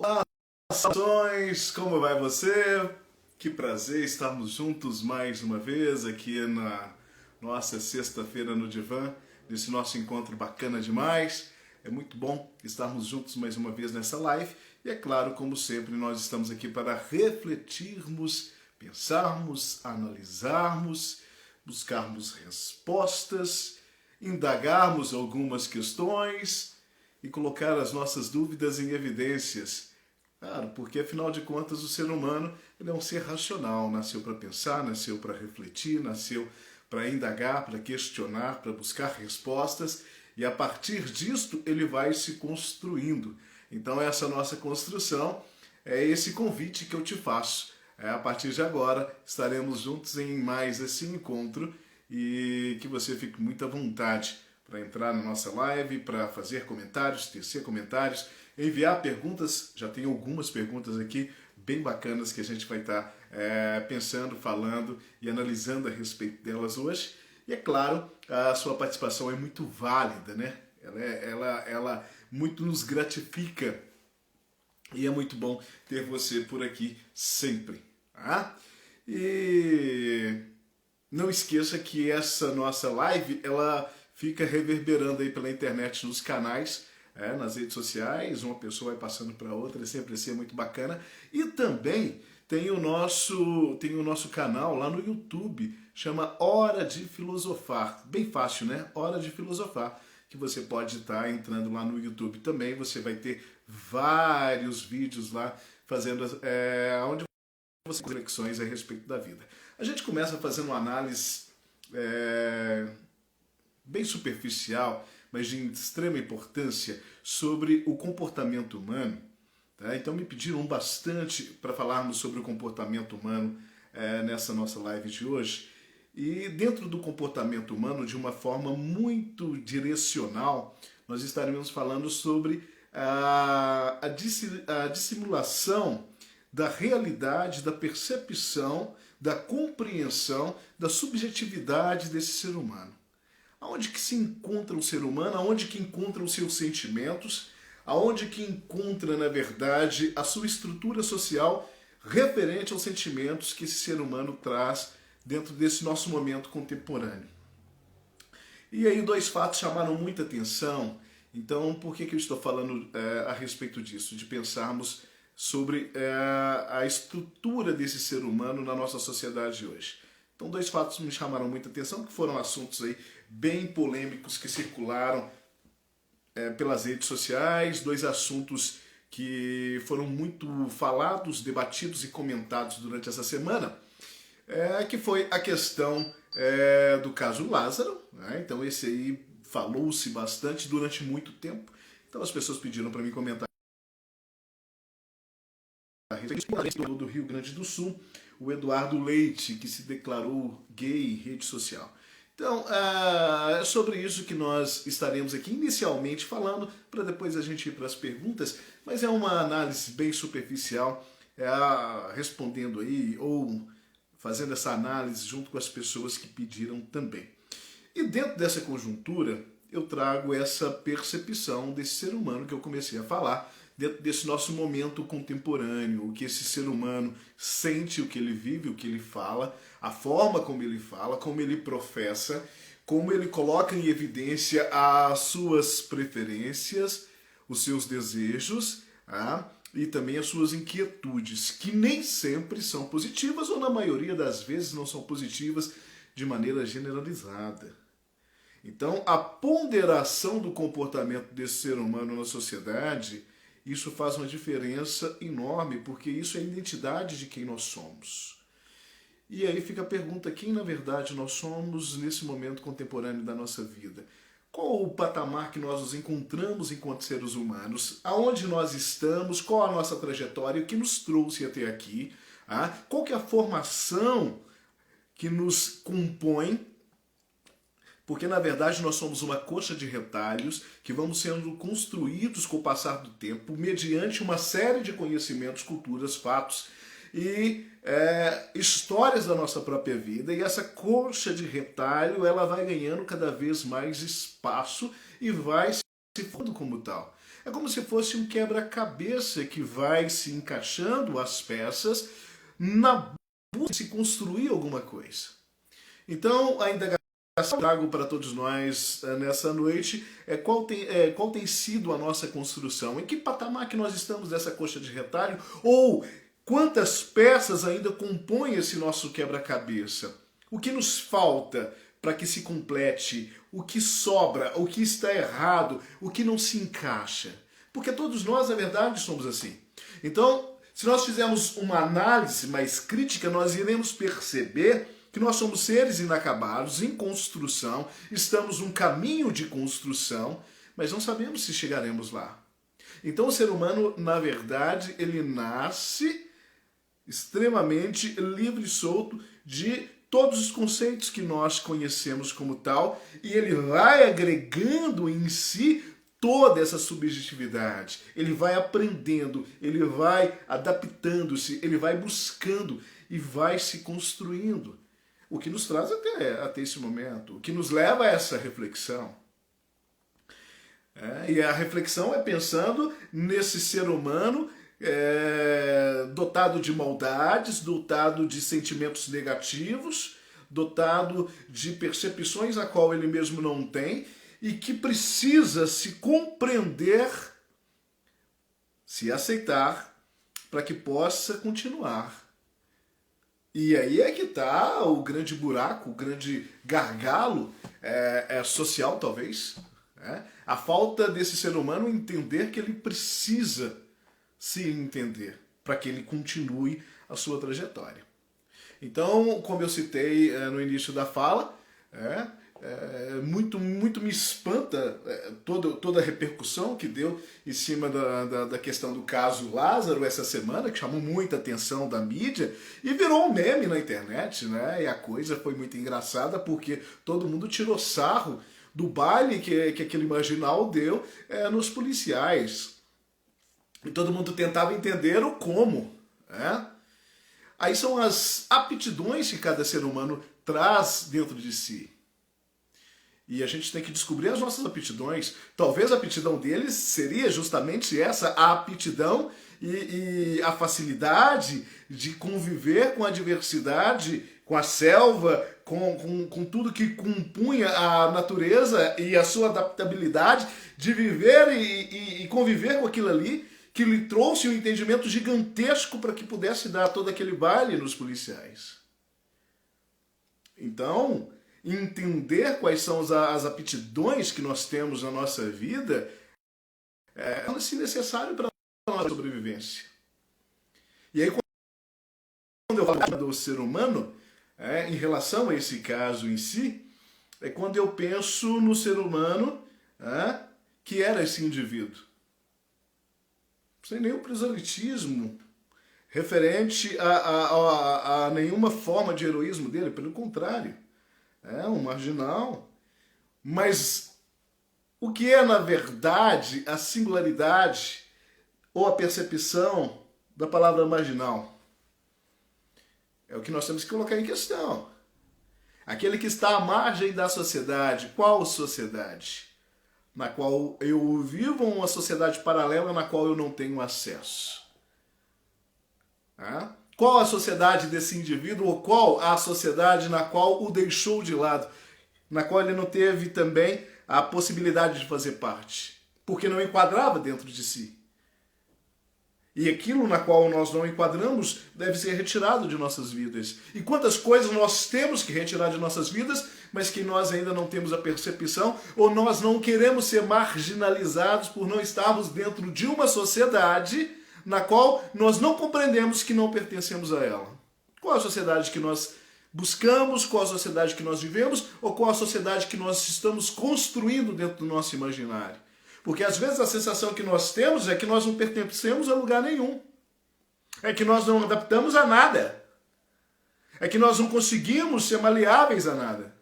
Olá, saudações! Como vai você? Que prazer estarmos juntos mais uma vez aqui na nossa sexta-feira no Divã, nesse nosso encontro bacana demais. É muito bom estarmos juntos mais uma vez nessa live e é claro, como sempre, nós estamos aqui para refletirmos, pensarmos, analisarmos, buscarmos respostas, indagarmos algumas questões e colocar as nossas dúvidas em evidências. Claro, porque afinal de contas o ser humano ele é um ser racional, nasceu para pensar, nasceu para refletir, nasceu para indagar, para questionar, para buscar respostas e a partir disto ele vai se construindo. Então essa nossa construção é esse convite que eu te faço. A partir de agora estaremos juntos em mais esse encontro e que você fique muito à vontade para entrar na nossa live, para fazer comentários, tecer comentários, enviar perguntas. Já tem algumas perguntas aqui bem bacanas que a gente vai estar pensando, falando e analisando a respeito delas hoje. E é claro, a sua participação é muito válida, né? Ela muito nos gratifica e é muito bom ter você por aqui sempre. Tá? E não esqueça que essa nossa live ela fica reverberando aí pela internet nos canais, nas redes sociais, uma pessoa vai passando para outra, é sempre assim, é muito bacana. E também tem o nosso canal lá no YouTube, chama Hora de Filosofar. Bem fácil, né? Hora de Filosofar, que você pode estar entrando lá no YouTube também, você vai ter vários vídeos lá fazendo onde você tem reflexões a respeito da vida. A gente começa fazendo uma análise bem superficial, mas de extrema importância, sobre o comportamento humano. Tá? Então me pediram bastante para falarmos sobre o comportamento humano nessa nossa live de hoje. E dentro do comportamento humano, de uma forma muito direcional, nós estaremos falando sobre a dissimulação da realidade, da percepção, da compreensão, da subjetividade desse ser humano. Aonde que se encontra o ser humano, aonde que encontra os seus sentimentos, aonde que encontra, na verdade, a sua estrutura social referente aos sentimentos que esse ser humano traz dentro desse nosso momento contemporâneo. E aí dois fatos chamaram muita atenção. Então, por que eu estou falando a respeito disso? De pensarmos sobre a estrutura desse ser humano na nossa sociedade hoje. Então, dois fatos me chamaram muita atenção, que foram assuntos aí bem polêmicos que circularam pelas redes sociais, dois assuntos que foram muito falados, debatidos e comentados durante essa semana, que foi a questão do caso Lázaro, né? Então esse aí falou-se bastante durante muito tempo, então as pessoas pediram para mim comentar do Rio Grande do Sul, o Eduardo Leite, que se declarou gay em rede social. Então, é sobre isso que nós estaremos aqui inicialmente falando, para depois a gente ir para as perguntas, mas é uma análise bem superficial, respondendo aí, ou fazendo essa análise junto com as pessoas que pediram também. E dentro dessa conjuntura, eu trago essa percepção desse ser humano que eu comecei a falar, dentro desse nosso momento contemporâneo, o que esse ser humano sente, o que ele vive, o que ele fala, a forma como ele fala, como ele professa, como ele coloca em evidência as suas preferências, os seus desejos, e também as suas inquietudes, que nem sempre são positivas ou na maioria das vezes não são positivas de maneira generalizada. Então, a ponderação do comportamento desse ser humano na sociedade, isso faz uma diferença enorme, porque isso é a identidade de quem nós somos. E aí fica a pergunta, quem na verdade nós somos nesse momento contemporâneo da nossa vida? Qual o patamar que nós nos encontramos enquanto seres humanos? Aonde nós estamos? Qual a nossa trajetória? O que nos trouxe até aqui? Qual que é a formação que nos compõe? Porque, na verdade, nós somos uma coxa de retalhos que vamos sendo construídos com o passar do tempo mediante uma série de conhecimentos, culturas, fatos e histórias da nossa própria vida. E essa coxa de retalho ela vai ganhando cada vez mais espaço e vai se formando como tal. É como se fosse um quebra-cabeça que vai se encaixando as peças na busca de se construir alguma coisa. Então, a indagação que eu trago para todos nós nessa noite é qual tem sido a nossa construção, em que patamar que nós estamos dessa coxa de retalho, ou quantas peças ainda compõem esse nosso quebra-cabeça. O que nos falta para que se complete, o que sobra, o que está errado, o que não se encaixa. Porque todos nós, na verdade, somos assim. Então, se nós fizermos uma análise mais crítica, nós iremos perceber que nós somos seres inacabados, em construção, estamos num caminho de construção, mas não sabemos se chegaremos lá. Então o ser humano, na verdade, ele nasce extremamente livre e solto de todos os conceitos que nós conhecemos como tal, e ele vai agregando em si toda essa subjetividade. Ele vai aprendendo, ele vai adaptando-se, ele vai buscando e vai se construindo. O que nos traz até esse momento, o que nos leva a essa reflexão. E a reflexão é pensando nesse ser humano dotado de maldades, dotado de sentimentos negativos, dotado de percepções a qual ele mesmo não tem e que precisa se compreender, se aceitar, para que possa continuar. E aí é que está o grande buraco, o grande gargalo social, talvez. A falta desse ser humano entender que ele precisa se entender para que ele continue a sua trajetória. Então, como eu citei no início da fala, muito me espanta toda a repercussão que deu em cima da questão do caso Lázaro essa semana, que chamou muita atenção da mídia e virou um meme na internet, né? E a coisa foi muito engraçada porque todo mundo tirou sarro do baile que aquele marginal deu nos policiais. E todo mundo tentava entender o como. Aí são as aptidões que cada ser humano traz dentro de si. E a gente tem que descobrir as nossas aptidões. Talvez a aptidão deles seria justamente essa, a aptidão e a facilidade de conviver com a diversidade, com a selva, com tudo que compunha a natureza e a sua adaptabilidade de viver e conviver com aquilo ali, que lhe trouxe um entendimento gigantesco para que pudesse dar todo aquele baile nos policiais. Então, entender quais são as aptidões que nós temos na nossa vida é assim, necessário para a nossa sobrevivência. E aí, quando eu falo do ser humano, em relação a esse caso em si, é quando eu penso no ser humano que era esse indivíduo. Sem nenhum proselitismo referente a nenhuma forma de heroísmo dele, pelo contrário. É um marginal. Mas o que é, na verdade, a singularidade ou a percepção da palavra marginal? É o que nós temos que colocar em questão. Aquele que está à margem da sociedade. Qual sociedade? Na qual eu vivo, ou uma sociedade paralela na qual eu não tenho acesso? Qual a sociedade desse indivíduo, ou qual a sociedade na qual o deixou de lado, na qual ele não teve também a possibilidade de fazer parte, porque não enquadrava dentro de si. E aquilo na qual nós não enquadramos deve ser retirado de nossas vidas. E quantas coisas nós temos que retirar de nossas vidas, mas que nós ainda não temos a percepção, ou nós não queremos ser marginalizados por não estarmos dentro de uma sociedade na qual nós não compreendemos que não pertencemos a ela. Qual a sociedade que nós buscamos, qual a sociedade que nós vivemos, ou qual a sociedade que nós estamos construindo dentro do nosso imaginário? Porque às vezes a sensação que nós temos é que nós não pertencemos a lugar nenhum. É que nós não adaptamos a nada. É que nós não conseguimos ser maleáveis a nada.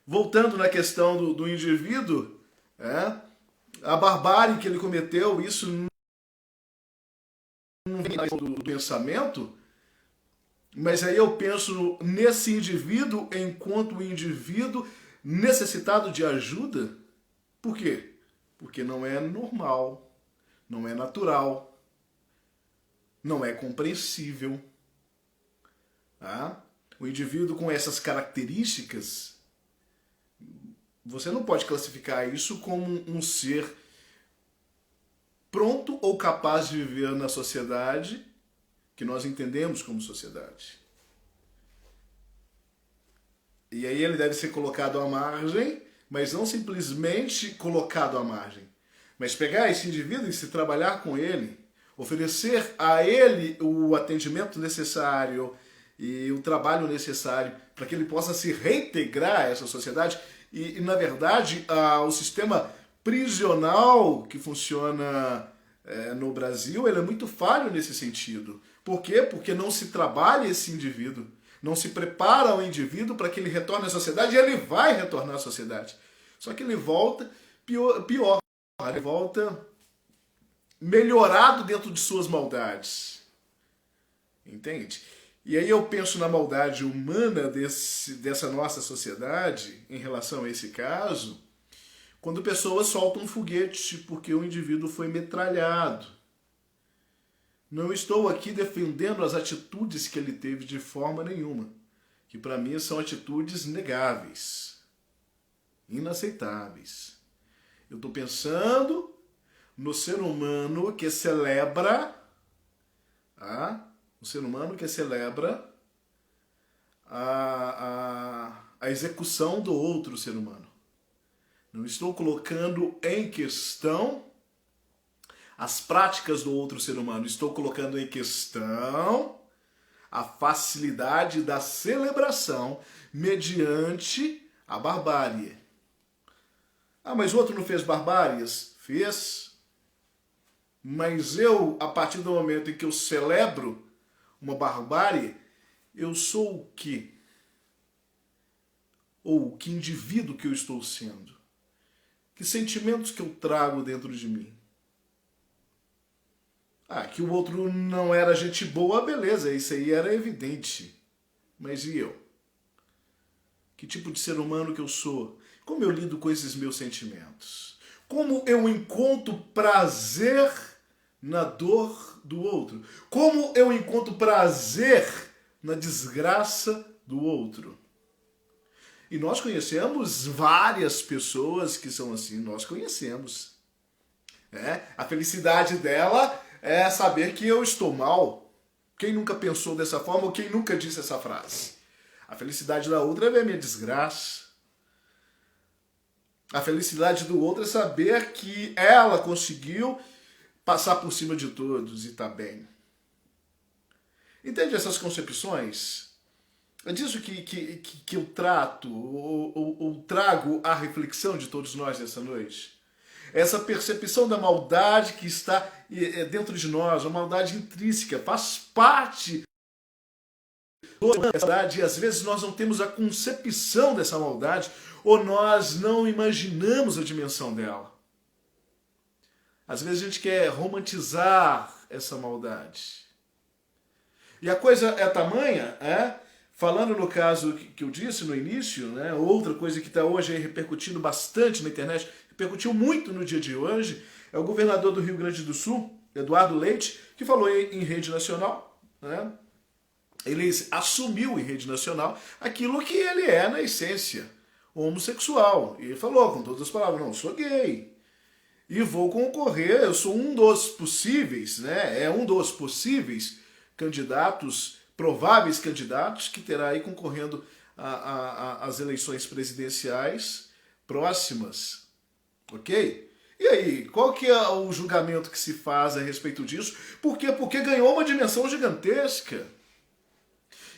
Voltando na questão do indivíduo, a barbárie que ele cometeu, isso não vem do pensamento, mas aí eu penso nesse indivíduo enquanto indivíduo necessitado de ajuda. Por quê? porque não é normal, não é natural, não é compreensível. Tá? O indivíduo com essas características, você não pode classificar isso como um ser pronto ou capaz de viver na sociedade que nós entendemos como sociedade. E aí ele deve ser colocado à margem, mas não simplesmente colocado à margem, mas pegar esse indivíduo e se trabalhar com ele, oferecer a ele o atendimento necessário e o trabalho necessário para que ele possa se reintegrar a essa sociedade. E na verdade, o sistema prisional que funciona no Brasil, ele é muito falho nesse sentido. Por quê? Porque não se trabalha esse indivíduo, não se prepara o indivíduo para que ele retorne à sociedade, e ele vai retornar à sociedade. Só que ele volta pior, ele volta melhorado dentro de suas maldades. Entende? E aí eu penso na maldade humana dessa nossa sociedade em relação a esse caso, quando pessoas soltam um foguete porque o indivíduo foi metralhado. Não estou aqui defendendo as atitudes que ele teve de forma nenhuma, que para mim são atitudes negáveis, inaceitáveis. Eu estou pensando no ser humano que celebra, o ser humano que celebra a execução do outro ser humano. Não estou colocando em questão as práticas do outro ser humano. Estou colocando em questão a facilidade da celebração mediante a barbárie. Mas o outro não fez barbáries? Fez. Mas eu, a partir do momento em que eu celebro uma barbárie, eu sou o quê? Ou que indivíduo que eu estou sendo? Que sentimentos que eu trago dentro de mim? Que o outro não era gente boa, beleza, isso aí era evidente. Mas e eu? Que tipo de ser humano que eu sou? Como eu lido com esses meus sentimentos? Como eu encontro prazer na dor do outro? Como eu encontro prazer na desgraça do outro? E nós conhecemos várias pessoas que são assim, nós conhecemos. A felicidade dela é saber que eu estou mal. Quem nunca pensou dessa forma ou quem nunca disse essa frase? A felicidade da outra é ver a minha desgraça. A felicidade do outro é saber que ela conseguiu passar por cima de todos e está bem. Entende essas concepções? É disso que eu trato ou trago à reflexão de todos nós nessa noite. Essa percepção da maldade que está dentro de nós, uma maldade intrínseca, faz parte da maldade, e às vezes nós não temos a concepção dessa maldade ou nós não imaginamos a dimensão dela. Às vezes a gente quer romantizar essa maldade. E a coisa é tamanha, falando no caso que eu disse no início, outra coisa que está hoje aí repercutindo bastante na internet, repercutiu muito no dia de hoje, é o governador do Rio Grande do Sul, Eduardo Leite, que falou em rede nacional, ele assumiu em rede nacional aquilo que ele é na essência, homossexual. E falou com todas as palavras, não, sou gay. E vou concorrer, eu sou um dos possíveis, um dos possíveis candidatos, prováveis candidatos, que terá aí concorrendo às eleições presidenciais próximas. Ok? E aí, qual que é o julgamento que se faz a respeito disso? Por quê? Porque ganhou uma dimensão gigantesca.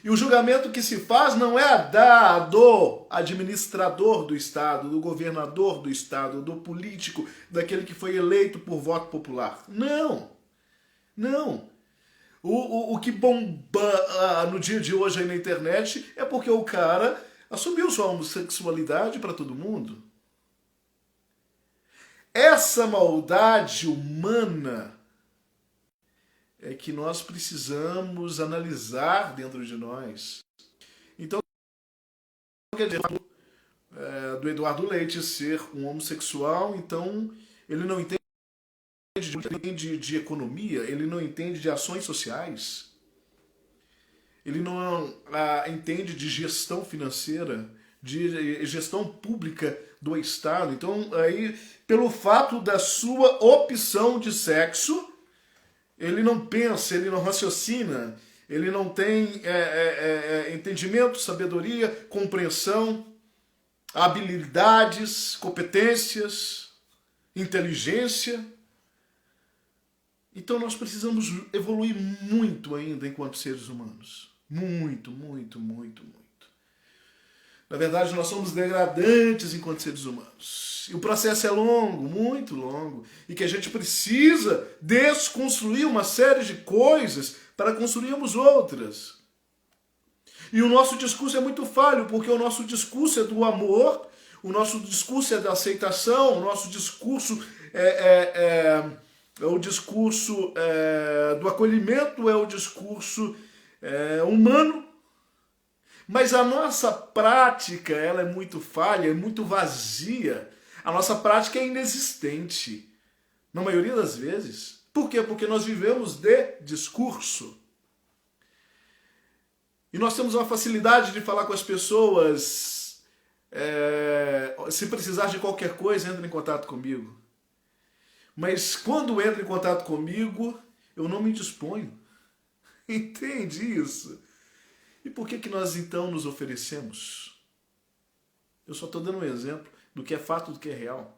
E o julgamento que se faz não é do administrador do Estado, do governador do Estado, do político, daquele que foi eleito por voto popular. Não. Não. O que bomba no dia de hoje aí na internet é porque o cara assumiu sua homossexualidade para todo mundo. Essa maldade humana é que nós precisamos analisar dentro de nós. Então, quer dizer, do Eduardo Leite ser um homossexual, então ele não entende de economia, ele não entende de ações sociais, ele não entende de gestão financeira, de gestão pública do Estado. Então, aí, pelo fato da sua opção de sexo, ele não pensa, ele não raciocina, ele não tem entendimento, sabedoria, compreensão, habilidades, competências, inteligência. Então nós precisamos evoluir muito ainda enquanto seres humanos. Muito, muito, muito, muito. Na verdade, nós somos degradantes enquanto seres humanos. E o processo é longo, muito longo. E que a gente precisa desconstruir uma série de coisas para construirmos outras. E o nosso discurso é muito falho, porque o nosso discurso é do amor, o nosso discurso é da aceitação, o nosso discurso é o discurso do acolhimento, é o discurso humano. Mas a nossa prática, ela é muito falha, é muito vazia. A nossa prática é inexistente, na maioria das vezes. Por quê? Porque nós vivemos de discurso. E nós temos uma facilidade de falar com as pessoas. Se precisar de qualquer coisa, entre em contato comigo. Mas quando entra em contato comigo, eu não me disponho. Entende isso? E por que nós então nos oferecemos? Eu só estou dando um exemplo do que é fato, do que é real.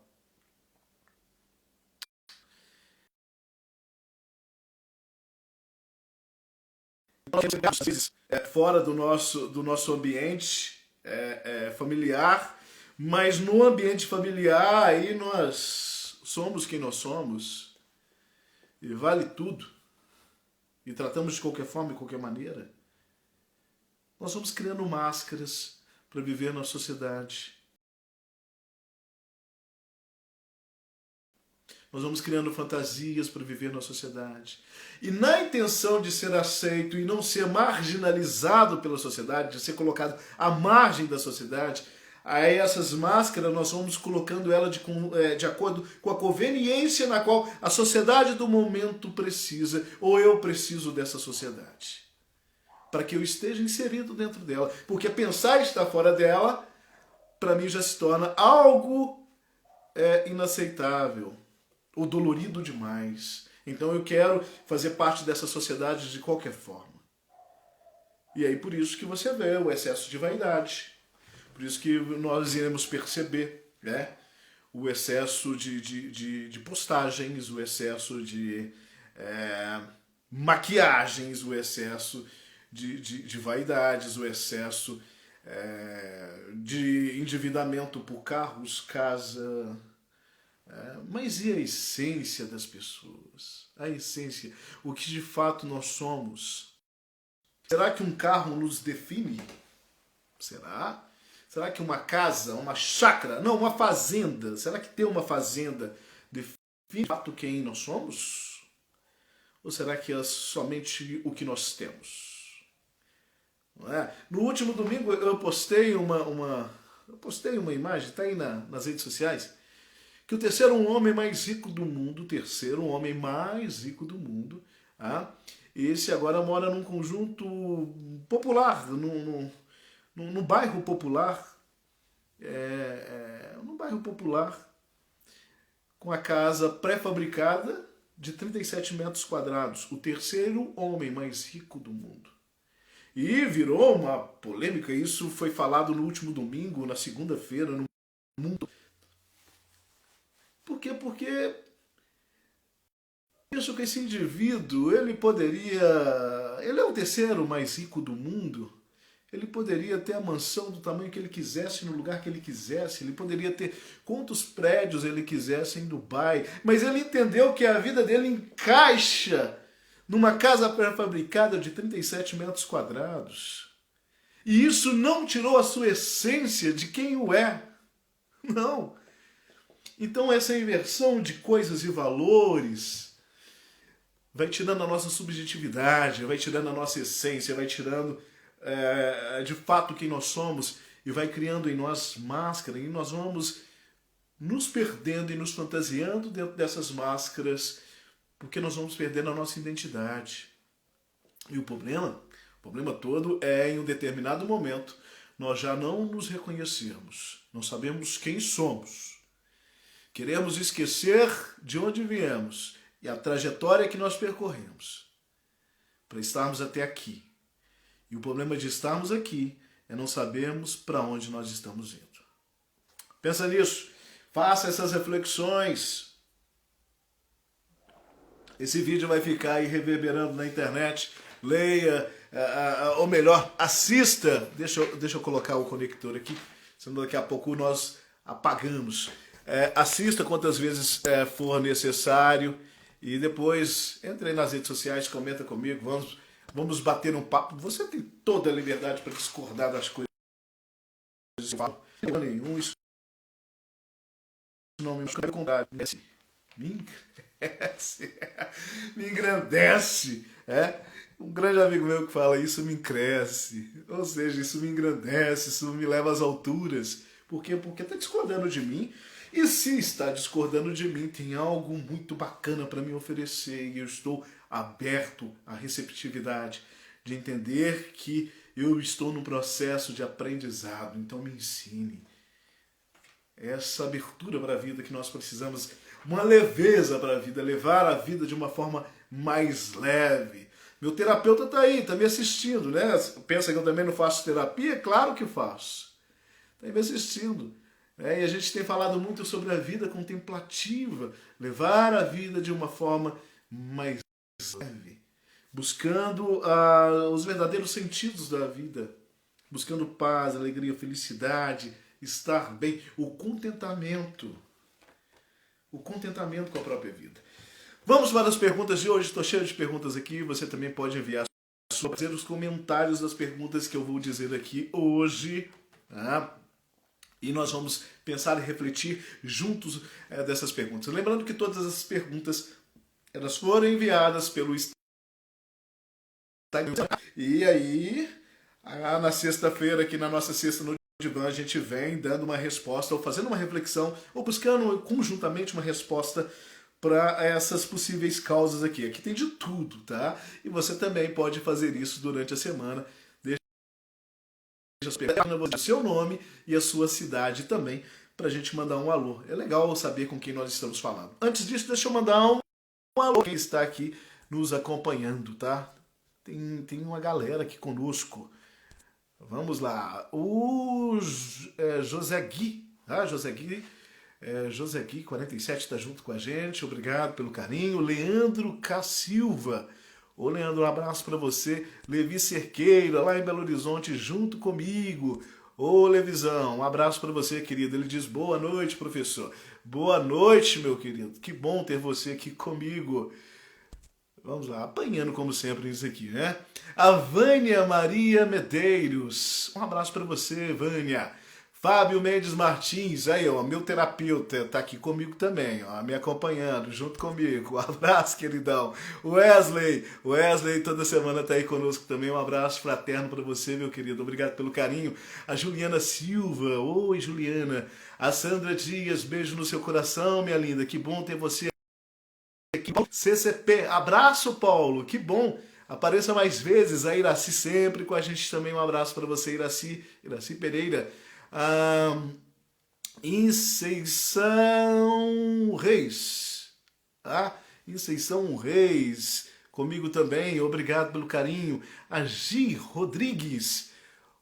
Às vezes, fora do nosso ambiente familiar, mas no ambiente familiar aí nós somos quem nós somos e vale tudo e tratamos de qualquer forma, de qualquer maneira. Nós vamos criando máscaras para viver na sociedade. Nós vamos criando fantasias para viver na sociedade. E na intenção de ser aceito e não ser marginalizado pela sociedade, de ser colocado à margem da sociedade, aí essas máscaras nós vamos colocando ela de acordo com a conveniência na qual a sociedade do momento precisa, ou eu preciso dessa sociedade, para que eu esteja inserido dentro dela. Porque pensar estar fora dela, para mim já se torna algo inaceitável, ou dolorido demais. Então eu quero fazer parte dessa sociedade de qualquer forma. E aí por isso que você vê o excesso de vaidade. Por isso que nós iremos perceber, né? O excesso de postagens, o excesso de maquiagens, o excesso de vaidades, o excesso de endividamento por carros, casa. Mas e a essência das pessoas? A essência, o que de fato nós somos? Será que um carro nos define? Será? Será que uma casa, uma chácara, não, uma fazenda, será que ter uma fazenda define de fato quem nós somos? Ou será que é somente o que nós temos? Não é? No último domingo eu postei uma imagem, está aí nas redes sociais, que o terceiro homem mais rico do mundo, esse agora mora num conjunto popular, num bairro popular, com a casa pré-fabricada de 37 metros quadrados, o terceiro homem mais rico do mundo. E virou uma polêmica, isso foi falado no último domingo, na segunda-feira, no mundo. Por quê? Porque penso que esse indivíduo, ele é o terceiro mais rico do mundo, ele poderia ter a mansão do tamanho que ele quisesse, no lugar que ele quisesse, ele poderia ter quantos prédios ele quisesse em Dubai, mas ele entendeu que a vida dele encaixa numa casa pré-fabricada de 37 metros quadrados. E isso não tirou a sua essência de quem o é. Não. Então essa inversão de coisas e valores vai tirando a nossa subjetividade, vai tirando a nossa essência, vai tirando de fato quem nós somos e vai criando em nós máscara, e nós vamos nos perdendo e nos fantasiando dentro dessas máscaras, porque nós vamos perdendo a nossa identidade. E o problema todo é em um determinado momento nós já não nos reconhecermos, não sabemos quem somos. Queremos esquecer de onde viemos e a trajetória que nós percorremos para estarmos até aqui. E o problema de estarmos aqui é não sabermos para onde nós estamos indo. Pensa nisso, faça essas reflexões. Esse vídeo vai ficar aí reverberando na internet. Leia, ou melhor, assista. Deixa eu colocar o conector aqui, senão daqui a pouco nós apagamos. Assista quantas vezes for necessário e depois entre aí nas redes sociais, comenta comigo, vamos bater um papo. Você tem toda a liberdade para discordar das coisas que eu falo. Nenhum, isso não me engrandece. Me engrandece. Um grande amigo meu que fala isso me cresce. Ou seja, isso me engrandece, isso me leva às alturas. Por quê? Porque está discordando de mim. E se está discordando de mim, tem algo muito bacana para me oferecer. E eu estou aberto à receptividade de entender que eu estou num processo de aprendizado. Então me ensine. Essa abertura para a vida que nós precisamos, uma leveza para a vida, levar a vida de uma forma mais leve. Meu terapeuta está aí, está me assistindo, né? Pensa que eu também não faço terapia? Claro que faço. Está me assistindo. E a gente tem falado muito sobre a vida contemplativa, levar a vida de uma forma mais leve, buscando os verdadeiros sentidos da vida, buscando paz, alegria, felicidade, estar bem, o contentamento com a própria vida. Vamos para as perguntas de hoje. Estou cheio de perguntas aqui. Você também pode enviar fazer os comentários das perguntas que eu vou dizer aqui hoje. Tá? E nós vamos pensar e refletir juntos dessas perguntas. Lembrando que todas essas perguntas elas foram enviadas pelo Instagram. E aí, na sexta-feira, aqui na nossa Sexta no Divã, a gente vem dando uma resposta, ou fazendo uma reflexão, ou buscando conjuntamente uma resposta para essas possíveis causas aqui. Aqui tem de tudo, tá? E você também pode fazer isso durante a semana. Deixa o seu nome e a sua cidade também, para a gente mandar um alô. É legal saber com quem nós estamos falando. Antes disso, deixa eu mandar um alô quem está aqui nos acompanhando, tá? Tem uma galera aqui conosco. Vamos lá. O José Gui, tá? José Gui 47 está junto com a gente. Obrigado pelo carinho. Leandro K. Silva. Ô Leandro, um abraço para você. Levi Cerqueira, lá em Belo Horizonte, junto comigo. Ô Levizão, um abraço para você, querido. Ele diz, boa noite, professor. Boa noite, meu querido. Que bom ter você aqui comigo. Vamos lá, apanhando como sempre isso aqui, né? A Vânia Maria Medeiros. Um abraço para você, Vânia. Fábio Mendes Martins, aí ó, meu terapeuta, tá aqui comigo também, ó, me acompanhando, junto comigo. Um abraço, queridão. Wesley toda semana tá aí conosco também. Um abraço fraterno para você, meu querido. Obrigado pelo carinho. A Juliana Silva, oi Juliana. A Sandra Dias, beijo no seu coração, minha linda. Que bom ter você aqui. CCP, abraço, Paulo, que bom. Apareça mais vezes. A Iraci sempre com a gente também. Um abraço para você, Iraci Pereira. Inceição Reis. Inceição Reis. Comigo também. Obrigado pelo carinho. A Gi Rodrigues.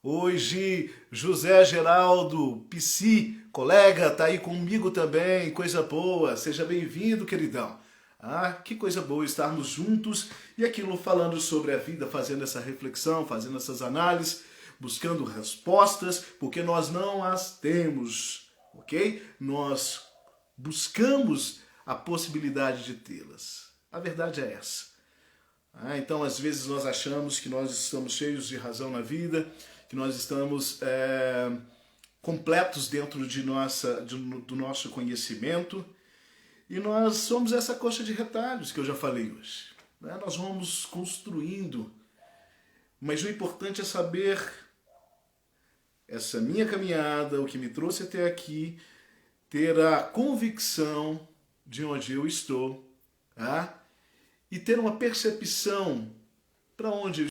Hoje, José Geraldo Psi, colega, tá aí comigo também. Coisa boa. Seja bem-vindo, queridão. Que coisa boa estarmos juntos e aquilo falando sobre a vida, fazendo essa reflexão, fazendo essas análises, buscando respostas, porque nós não as temos, ok? Nós buscamos a possibilidade de tê-las. A verdade é essa. Então, às vezes, nós achamos que nós estamos cheios de razão na vida, que nós estamos completos dentro do nosso conhecimento, e nós somos essa coxa de retalhos que eu já falei hoje. Nós vamos construindo, mas o importante é saber essa minha caminhada, o que me trouxe até aqui, ter a convicção de onde eu estou, tá? E ter uma percepção para onde eu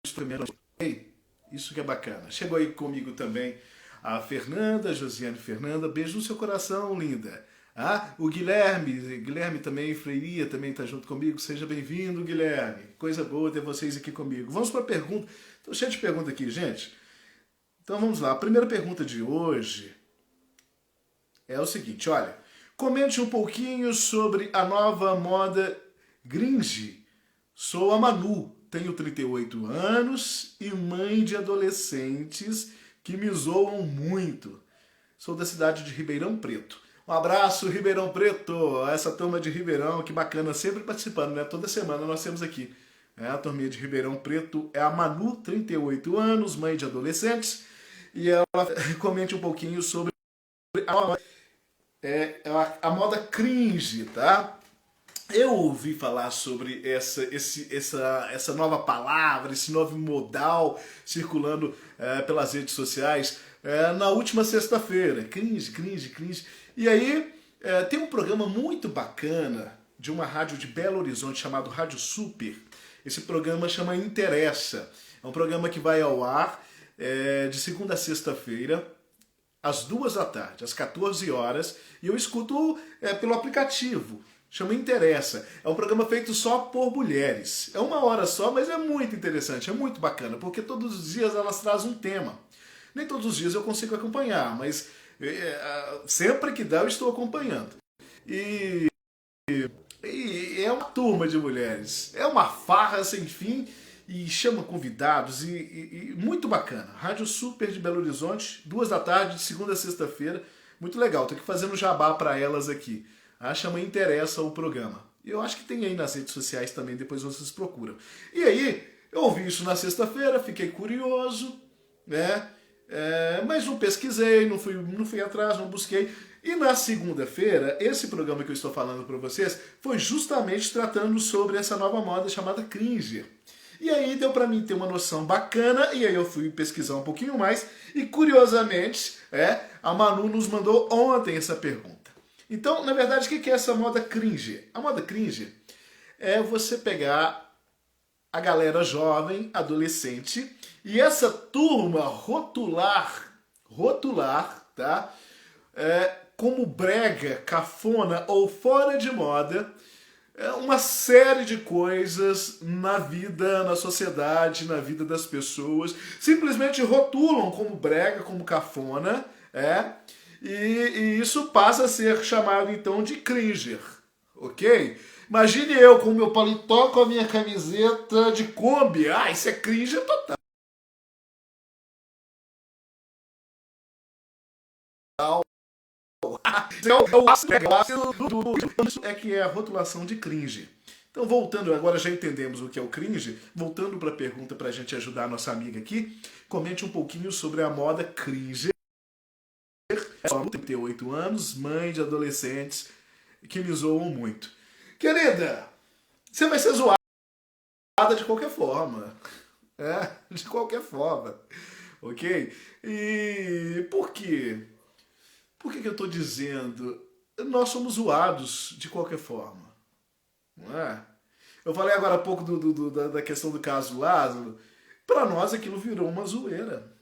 estou. Isso que é bacana. Chegou aí comigo também a Fernanda, Josiane Fernanda, beijo no seu coração, linda. Ah, o Guilherme também, Freiria, também está junto comigo. Seja bem-vindo, Guilherme. Coisa boa ter vocês aqui comigo. Vamos para a pergunta. Estou cheio de perguntas aqui, gente. Então vamos lá. A primeira pergunta de hoje é o seguinte, olha. Comente um pouquinho sobre a nova moda gringe. Sou a Manu, tenho 38 anos e mãe de adolescentes que me zoam muito. Sou da cidade de Ribeirão Preto. Um abraço, Ribeirão Preto, essa turma de Ribeirão, que bacana, sempre participando, né? Toda semana nós temos aqui. A turminha de Ribeirão Preto é a Manu, 38 anos, mãe de adolescentes, e ela comente um pouquinho sobre a moda cringe, tá? Eu ouvi falar sobre essa nova palavra, esse novo modal circulando pelas redes sociais na última sexta-feira. Cringe. E aí tem um programa muito bacana de uma rádio de Belo Horizonte chamado Rádio Super. Esse programa chama Interessa. É um programa que vai ao ar de segunda a sexta-feira, às 14h, às 14 horas, e eu escuto pelo aplicativo. Chama Interessa. É um programa feito só por mulheres. É 1 hora só, mas é muito interessante, é muito bacana, porque todos os dias elas trazem um tema. Nem todos os dias eu consigo acompanhar, mas sempre que dá eu estou acompanhando. E é uma turma de mulheres. É uma farra sem fim e chama convidados e muito bacana. Rádio Super de Belo Horizonte, 14h, de segunda a sexta-feira. Muito legal, tô aqui fazendo jabá para elas aqui. Chama Interessa o programa. Eu acho que tem aí nas redes sociais também, depois vocês procuram. E aí, eu ouvi isso na sexta-feira, fiquei curioso, né? Mas não pesquisei, não fui atrás, não busquei. E na segunda-feira, esse programa que eu estou falando para vocês foi justamente tratando sobre essa nova moda chamada cringe. E aí deu para mim ter uma noção bacana, e aí eu fui pesquisar um pouquinho mais, e curiosamente, a Manu nos mandou ontem essa pergunta. Então, na verdade, o que é essa moda cringe? A moda cringe é você pegar a galera jovem, adolescente, e essa turma rotular, tá? Como brega, cafona ou fora de moda, uma série de coisas na vida, na sociedade, na vida das pessoas. Simplesmente rotulam como brega, como cafona, e isso passa a ser chamado então de cringer, ok? Imagine eu com o meu paletó, com a minha camiseta de Kombi. Isso é cringer total. Isso é que é a rotulação de cringe. Então, voltando, agora já entendemos o que é o cringe, voltando para a pergunta para a gente ajudar a nossa amiga aqui, comente um pouquinho sobre a moda cringe. 38 anos, mãe de adolescentes que me zoam muito. Querida, você vai ser zoada de qualquer forma. De qualquer forma. Ok? E por quê? Por que eu estou dizendo? Nós somos zoados de qualquer forma. Não é? Eu falei agora há pouco da questão do caso Lázaro. Para nós aquilo virou uma zoeira.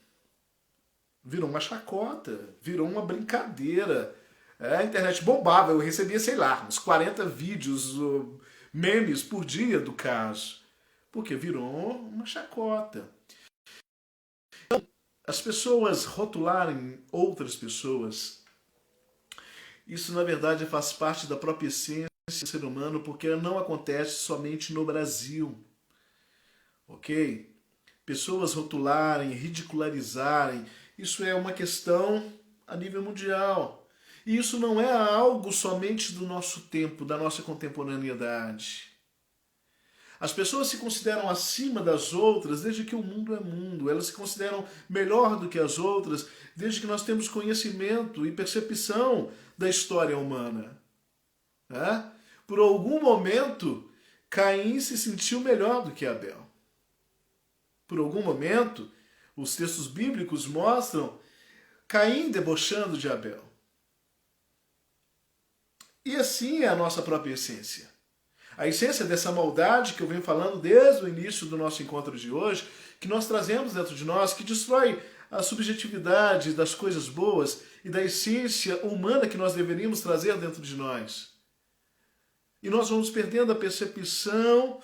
Virou uma chacota. Virou uma brincadeira. A internet bombava. Eu recebia, sei lá, uns 40 vídeos, memes por dia do caso. Porque virou uma chacota. As pessoas rotularem outras pessoas, isso na verdade faz parte da própria essência do ser humano, porque não acontece somente no Brasil, ok? Pessoas rotularem, ridicularizarem, isso é uma questão a nível mundial. E isso não é algo somente do nosso tempo, da nossa contemporaneidade. As pessoas se consideram acima das outras desde que o mundo é mundo. Elas se consideram melhor do que as outras desde que nós temos conhecimento e percepção da história humana. Por algum momento, Caim se sentiu melhor do que Abel. Por algum momento, os textos bíblicos mostram Caim debochando de Abel. E assim é a nossa própria essência. A essência dessa maldade que eu venho falando desde o início do nosso encontro de hoje, que nós trazemos dentro de nós, que destrói a subjetividade das coisas boas e da essência humana que nós deveríamos trazer dentro de nós. E nós vamos perdendo a percepção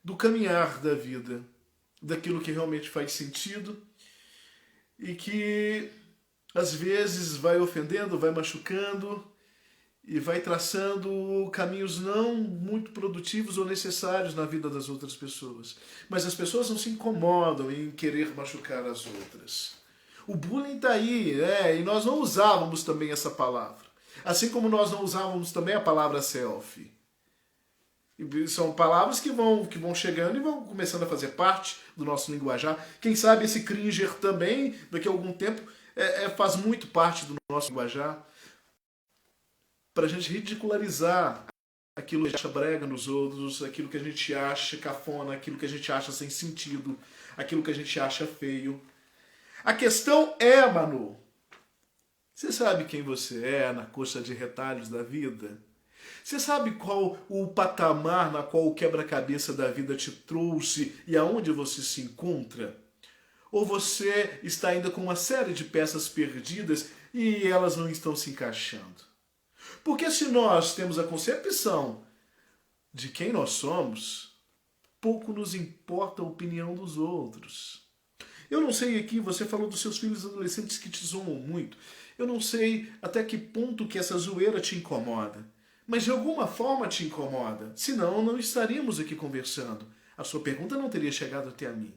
do caminhar da vida, daquilo que realmente faz sentido e que às vezes vai ofendendo, vai machucando e vai traçando caminhos não muito produtivos ou necessários na vida das outras pessoas. Mas as pessoas não se incomodam em querer machucar as outras. O bullying está aí, e nós não usávamos também essa palavra. Assim como nós não usávamos também a palavra selfie. E são palavras que vão chegando e vão começando a fazer parte do nosso linguajar. Quem sabe esse cringer também, daqui a algum tempo, faz muito parte do nosso linguajar. Para a gente ridicularizar aquilo que a gente acha brega nos outros, aquilo que a gente acha cafona, aquilo que a gente acha sem sentido, aquilo que a gente acha feio. A questão é, Manu, você sabe quem você é na coxa de retalhos da vida? Você sabe qual o patamar na qual o quebra-cabeça da vida te trouxe e aonde você se encontra? Ou você está ainda com uma série de peças perdidas e elas não estão se encaixando? Porque se nós temos a concepção de quem nós somos, pouco nos importa a opinião dos outros. Eu não sei aqui, você falou dos seus filhos adolescentes que te zoam muito. Eu não sei até que ponto que essa zoeira te incomoda. Mas de alguma forma te incomoda. Senão não estaríamos aqui conversando. A sua pergunta não teria chegado até a mim.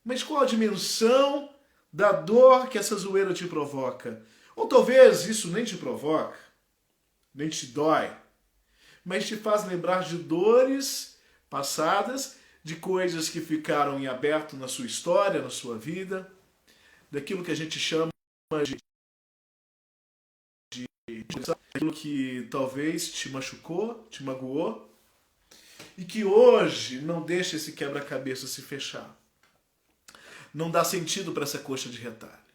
Mas qual a dimensão da dor que essa zoeira te provoca? Ou talvez isso nem te provoca, nem te dói, mas te faz lembrar de dores passadas, de coisas que ficaram em aberto na sua história, na sua vida, daquilo que a gente chama de aquilo que talvez te machucou, te magoou, e que hoje não deixa esse quebra-cabeça se fechar. Não dá sentido para essa coxa de retalho.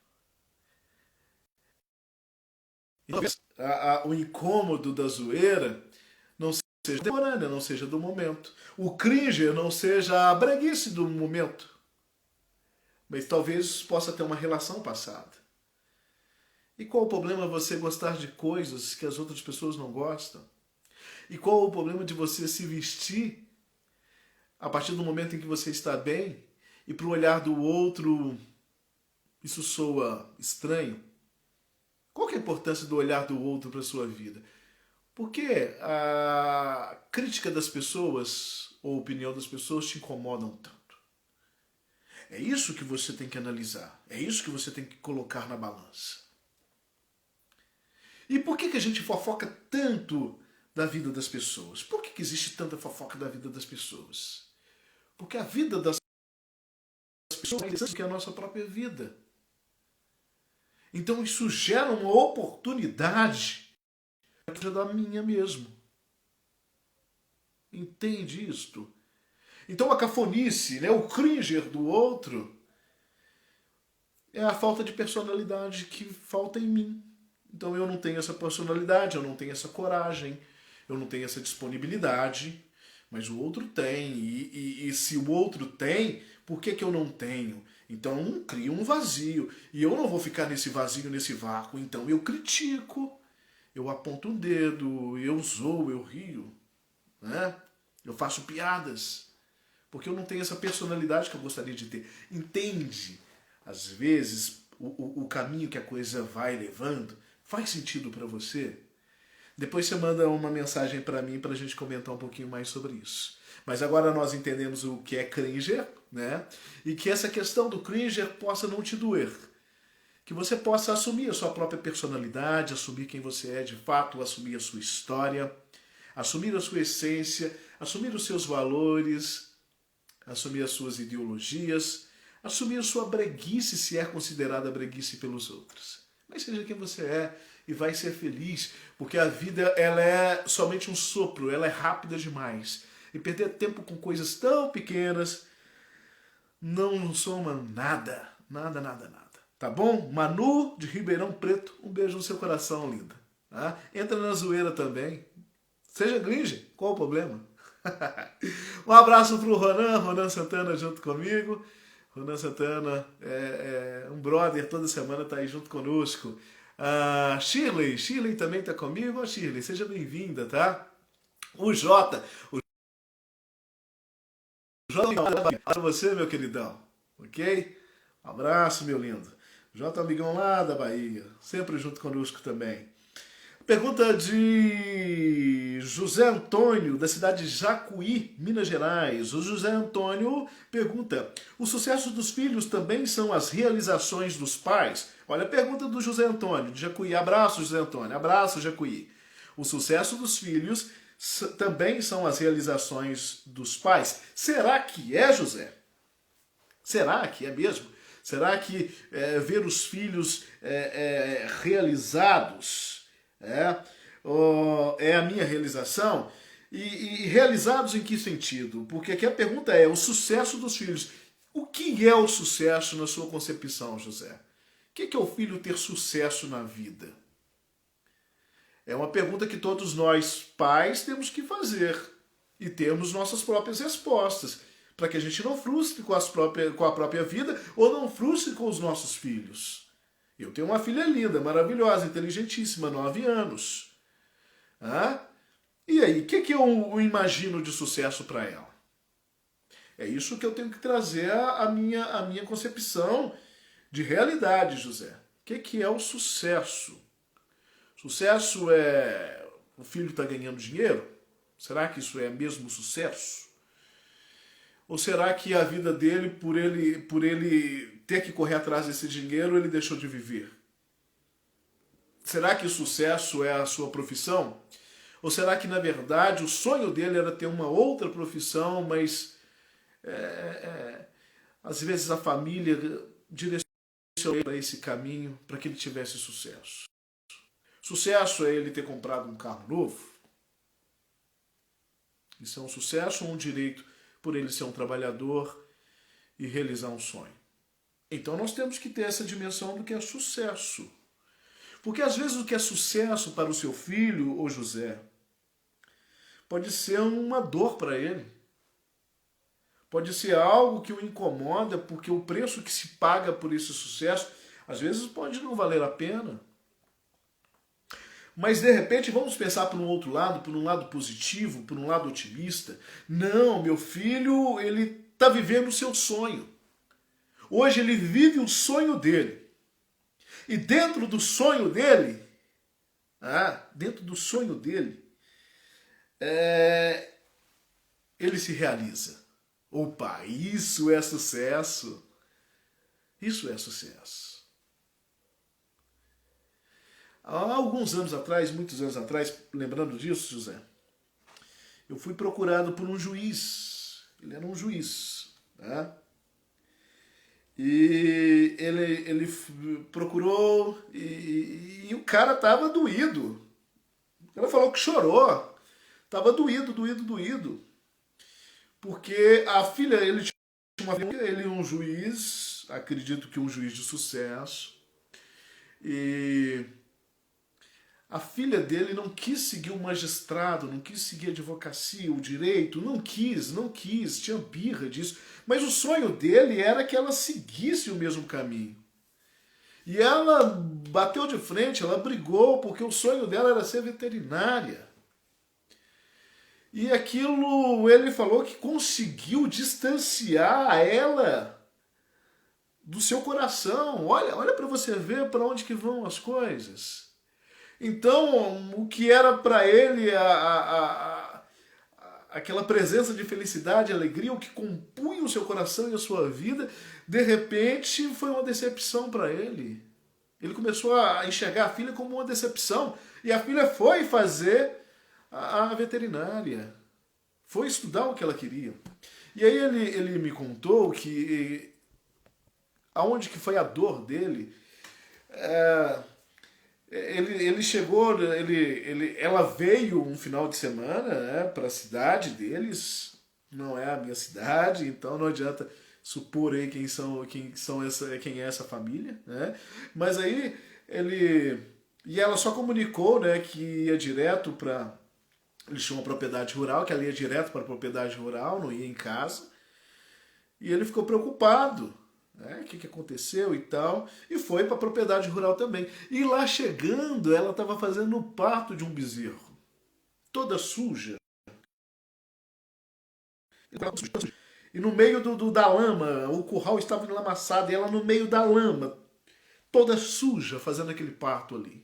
E talvez o incômodo da zoeira não seja temporânea, não seja do momento. O cringer não seja a breguice do momento. Mas talvez possa ter uma relação passada. E qual o problema você gostar de coisas que as outras pessoas não gostam? E qual o problema de você se vestir a partir do momento em que você está bem e para o olhar do outro isso soa estranho? Qual que é a importância do olhar do outro para a sua vida? Porque a crítica das pessoas ou a opinião das pessoas te incomodam tanto. É isso que você tem que analisar. É isso que você tem que colocar na balança. E por que a gente fofoca tanto da vida das pessoas? Por que existe tanta fofoca da vida das pessoas? Porque a vida das pessoas é mais interessante que a nossa própria vida. Então isso gera uma oportunidade da minha mesmo. Entende isto? Então a cafonice, o cringer do outro, é a falta de personalidade que falta em mim. Então eu não tenho essa personalidade, eu não tenho essa coragem, eu não tenho essa disponibilidade, mas o outro tem. E se o outro tem, por que eu não tenho? Então cria um vazio. E eu não vou ficar nesse vazio, nesse vácuo. Então eu critico, eu aponto um dedo, eu zoo, eu rio, né? Eu faço piadas. Porque eu não tenho essa personalidade que eu gostaria de ter. Entende? Às vezes o caminho que a coisa vai levando faz sentido para você? Depois você manda uma mensagem para mim para a gente comentar um pouquinho mais sobre isso. Mas agora nós entendemos o que é cringer, né? E que essa questão do cringer possa não te doer. Que você possa assumir a sua própria personalidade, assumir quem você é de fato, assumir a sua história, assumir a sua essência, assumir os seus valores, assumir as suas ideologias, assumir a sua breguice, se é considerada breguice pelos outros. Mas seja quem você é e vai ser feliz, porque a vida ela é somente um sopro, ela é rápida demais. E perder tempo com coisas tão pequenas não soma nada, nada, nada, nada. Tá bom? Manu, de Ribeirão Preto, um beijo no seu coração, linda. Tá? Entra na zoeira também. Seja gringe, qual o problema? Um abraço pro Ronan Santana junto comigo. Ronan Santana é um brother, toda semana tá aí junto conosco. Shirley também tá comigo. Shirley, seja bem-vinda, tá? O Jota para você, meu queridão, ok? Um abraço, meu lindo. Jota, amigão lá da Bahia, sempre junto conosco também. Pergunta de José Antônio, da cidade de Jacuí, Minas Gerais. O José Antônio pergunta: o sucesso dos filhos também são as realizações dos pais? Olha a pergunta do José Antônio, de Jacuí. Abraço, José Antônio. Abraço, Jacuí. O sucesso dos filhos também são as realizações dos pais? Será que é, José? Será que é mesmo? Será que ver os filhos realizados é a minha realização? E realizados em que sentido? Porque aqui a pergunta é o sucesso dos filhos. O que é o sucesso na sua concepção, José? O que é o filho ter sucesso na vida? É uma pergunta que todos nós, pais, temos que fazer. E temos nossas próprias respostas. Para que a gente não frustre com a própria vida ou não frustre com os nossos filhos. Eu tenho uma filha linda, maravilhosa, inteligentíssima, 9 anos. E aí, o que eu imagino de sucesso para ela? É isso que eu tenho que trazer a minha concepção de realidade, José. O que é o sucesso? Sucesso é o filho está ganhando dinheiro? Será que isso é mesmo sucesso? Ou será que a vida dele, por ele ter que correr atrás desse dinheiro, ele deixou de viver? Será que o sucesso é a sua profissão? Ou será que, na verdade, o sonho dele era ter uma outra profissão, mas às vezes a família direcionou ele para esse caminho para que ele tivesse sucesso? Sucesso é ele ter comprado um carro novo? Isso é um sucesso ou um direito por ele ser um trabalhador e realizar um sonho? Então nós temos que ter essa dimensão do que é sucesso. Porque às vezes o que é sucesso para o seu filho, ou José, pode ser uma dor para ele. Pode ser algo que o incomoda, porque o preço que se paga por esse sucesso, às vezes pode não valer a pena. Mas de repente vamos pensar por um outro lado, por um lado positivo, por um lado otimista. Não, meu filho, ele está vivendo o seu sonho. Hoje ele vive o sonho dele. E dentro do sonho dele, ele se realiza. Opa, isso é sucesso. Isso é sucesso. Há alguns anos atrás, muitos anos atrás, lembrando disso, José, eu fui procurado por um juiz. Ele era um juiz, tá? E ele procurou e o cara tava doído. O cara falou que chorou. Tava doído. Porque a filha, ele tinha uma filha, ele é um juiz, acredito que um juiz de sucesso. E a filha dele não quis seguir o magistrado, não quis seguir a advocacia, o direito, não quis, tinha birra disso. Mas o sonho dele era que ela seguisse o mesmo caminho. E ela bateu de frente, ela brigou, porque o sonho dela era ser veterinária. E aquilo, ele falou que conseguiu distanciar ela do seu coração. Olha para você ver para onde que vão as coisas. Então, o que era para ele aquela presença de felicidade, alegria, o que compunha o seu coração e a sua vida, de repente foi uma decepção para ele. Ele começou a enxergar a filha como uma decepção. E a filha foi fazer a veterinária. Foi estudar o que ela queria. E aí ele me contou que aonde que foi a dor dele. Ele chegou, ela veio um final de semana, para a cidade deles, não é a minha cidade, então não adianta supor aí quem é essa família, né? Mas aí e ela só comunicou, né, que ia direto para, eles tinham uma propriedade rural, que ela ia direto para a propriedade rural, não ia em casa. E ele ficou preocupado, né? O que aconteceu e tal, e foi para a propriedade rural também. E lá chegando, ela estava fazendo o parto de um bezerro, toda suja. E no meio da lama, o curral estava enlamaçado, e ela no meio da lama, toda suja, fazendo aquele parto ali.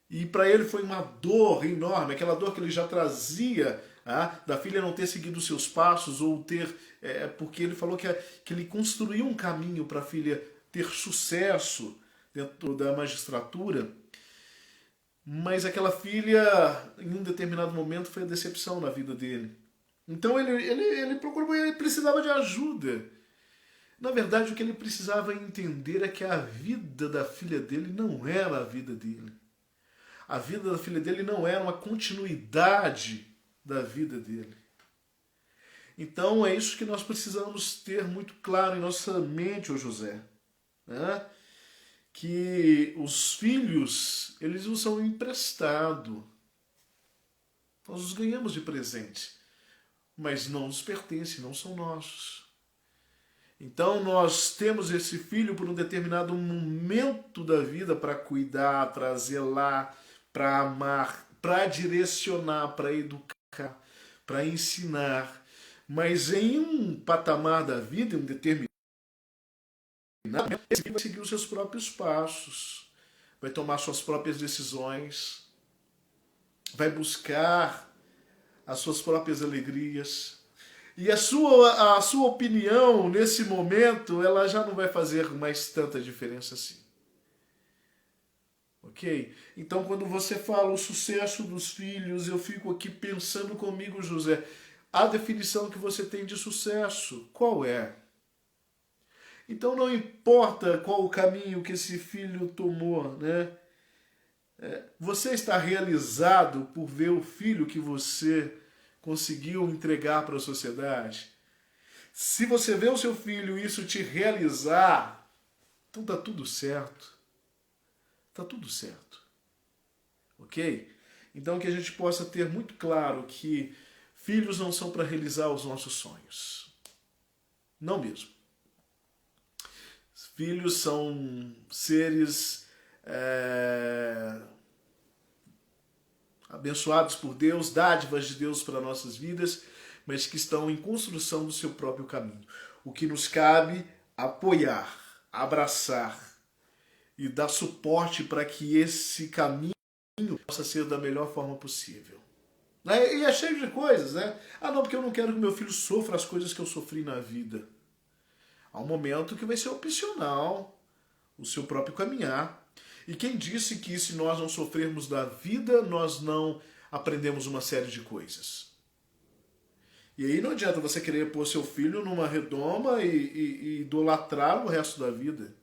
E para ele foi uma dor enorme, aquela dor que ele já trazia, da filha não ter seguido os seus passos, ou ter. Porque ele falou que ele construiu um caminho para a filha ter sucesso dentro da magistratura, mas aquela filha, em um determinado momento, foi a decepção na vida dele. Então ele procurou, ele precisava de ajuda. Na verdade, o que ele precisava entender é que a vida da filha dele não era a vida dele. A vida da filha dele não era uma continuidade da vida dele. Então é isso que nós precisamos ter muito claro em nossa mente, ô José. Né? Que os filhos, eles nos são emprestados. Nós os ganhamos de presente. Mas não nos pertencem, não são nossos. Então nós temos esse filho por um determinado momento da vida para cuidar, para zelar, para amar, para direcionar, para educar, para ensinar. Mas em um patamar da vida, em um determinado, esse filho vai seguir os seus próprios passos, vai tomar suas próprias decisões, vai buscar as suas próprias alegrias. E a sua opinião, nesse momento, ela já não vai fazer mais tanta diferença assim. Ok? Então, quando você fala o sucesso dos filhos, eu fico aqui pensando comigo, José, a definição que você tem de sucesso, qual é? Então, não importa qual o caminho que esse filho tomou, né? Você está realizado por ver o filho que você conseguiu entregar para a sociedade? Se você vê o seu filho e isso te realizar, então está tudo certo. Está tudo certo. Ok? Então que a gente possa ter muito claro que filhos não são para realizar os nossos sonhos. Não mesmo. Filhos são seres abençoados por Deus, dádivas de Deus para nossas vidas, mas que estão em construção do seu próprio caminho. O que nos cabe apoiar, abraçar e dar suporte para que esse caminho possa ser da melhor forma possível. E é cheio de coisas, né? Não, porque eu não quero que meu filho sofra as coisas que eu sofri na vida. Há um momento que vai ser opcional o seu próprio caminhar. E quem disse que se nós não sofrermos da vida, nós não aprendemos uma série de coisas? E aí não adianta você querer pôr seu filho numa redoma e idolatrá-lo o resto da vida.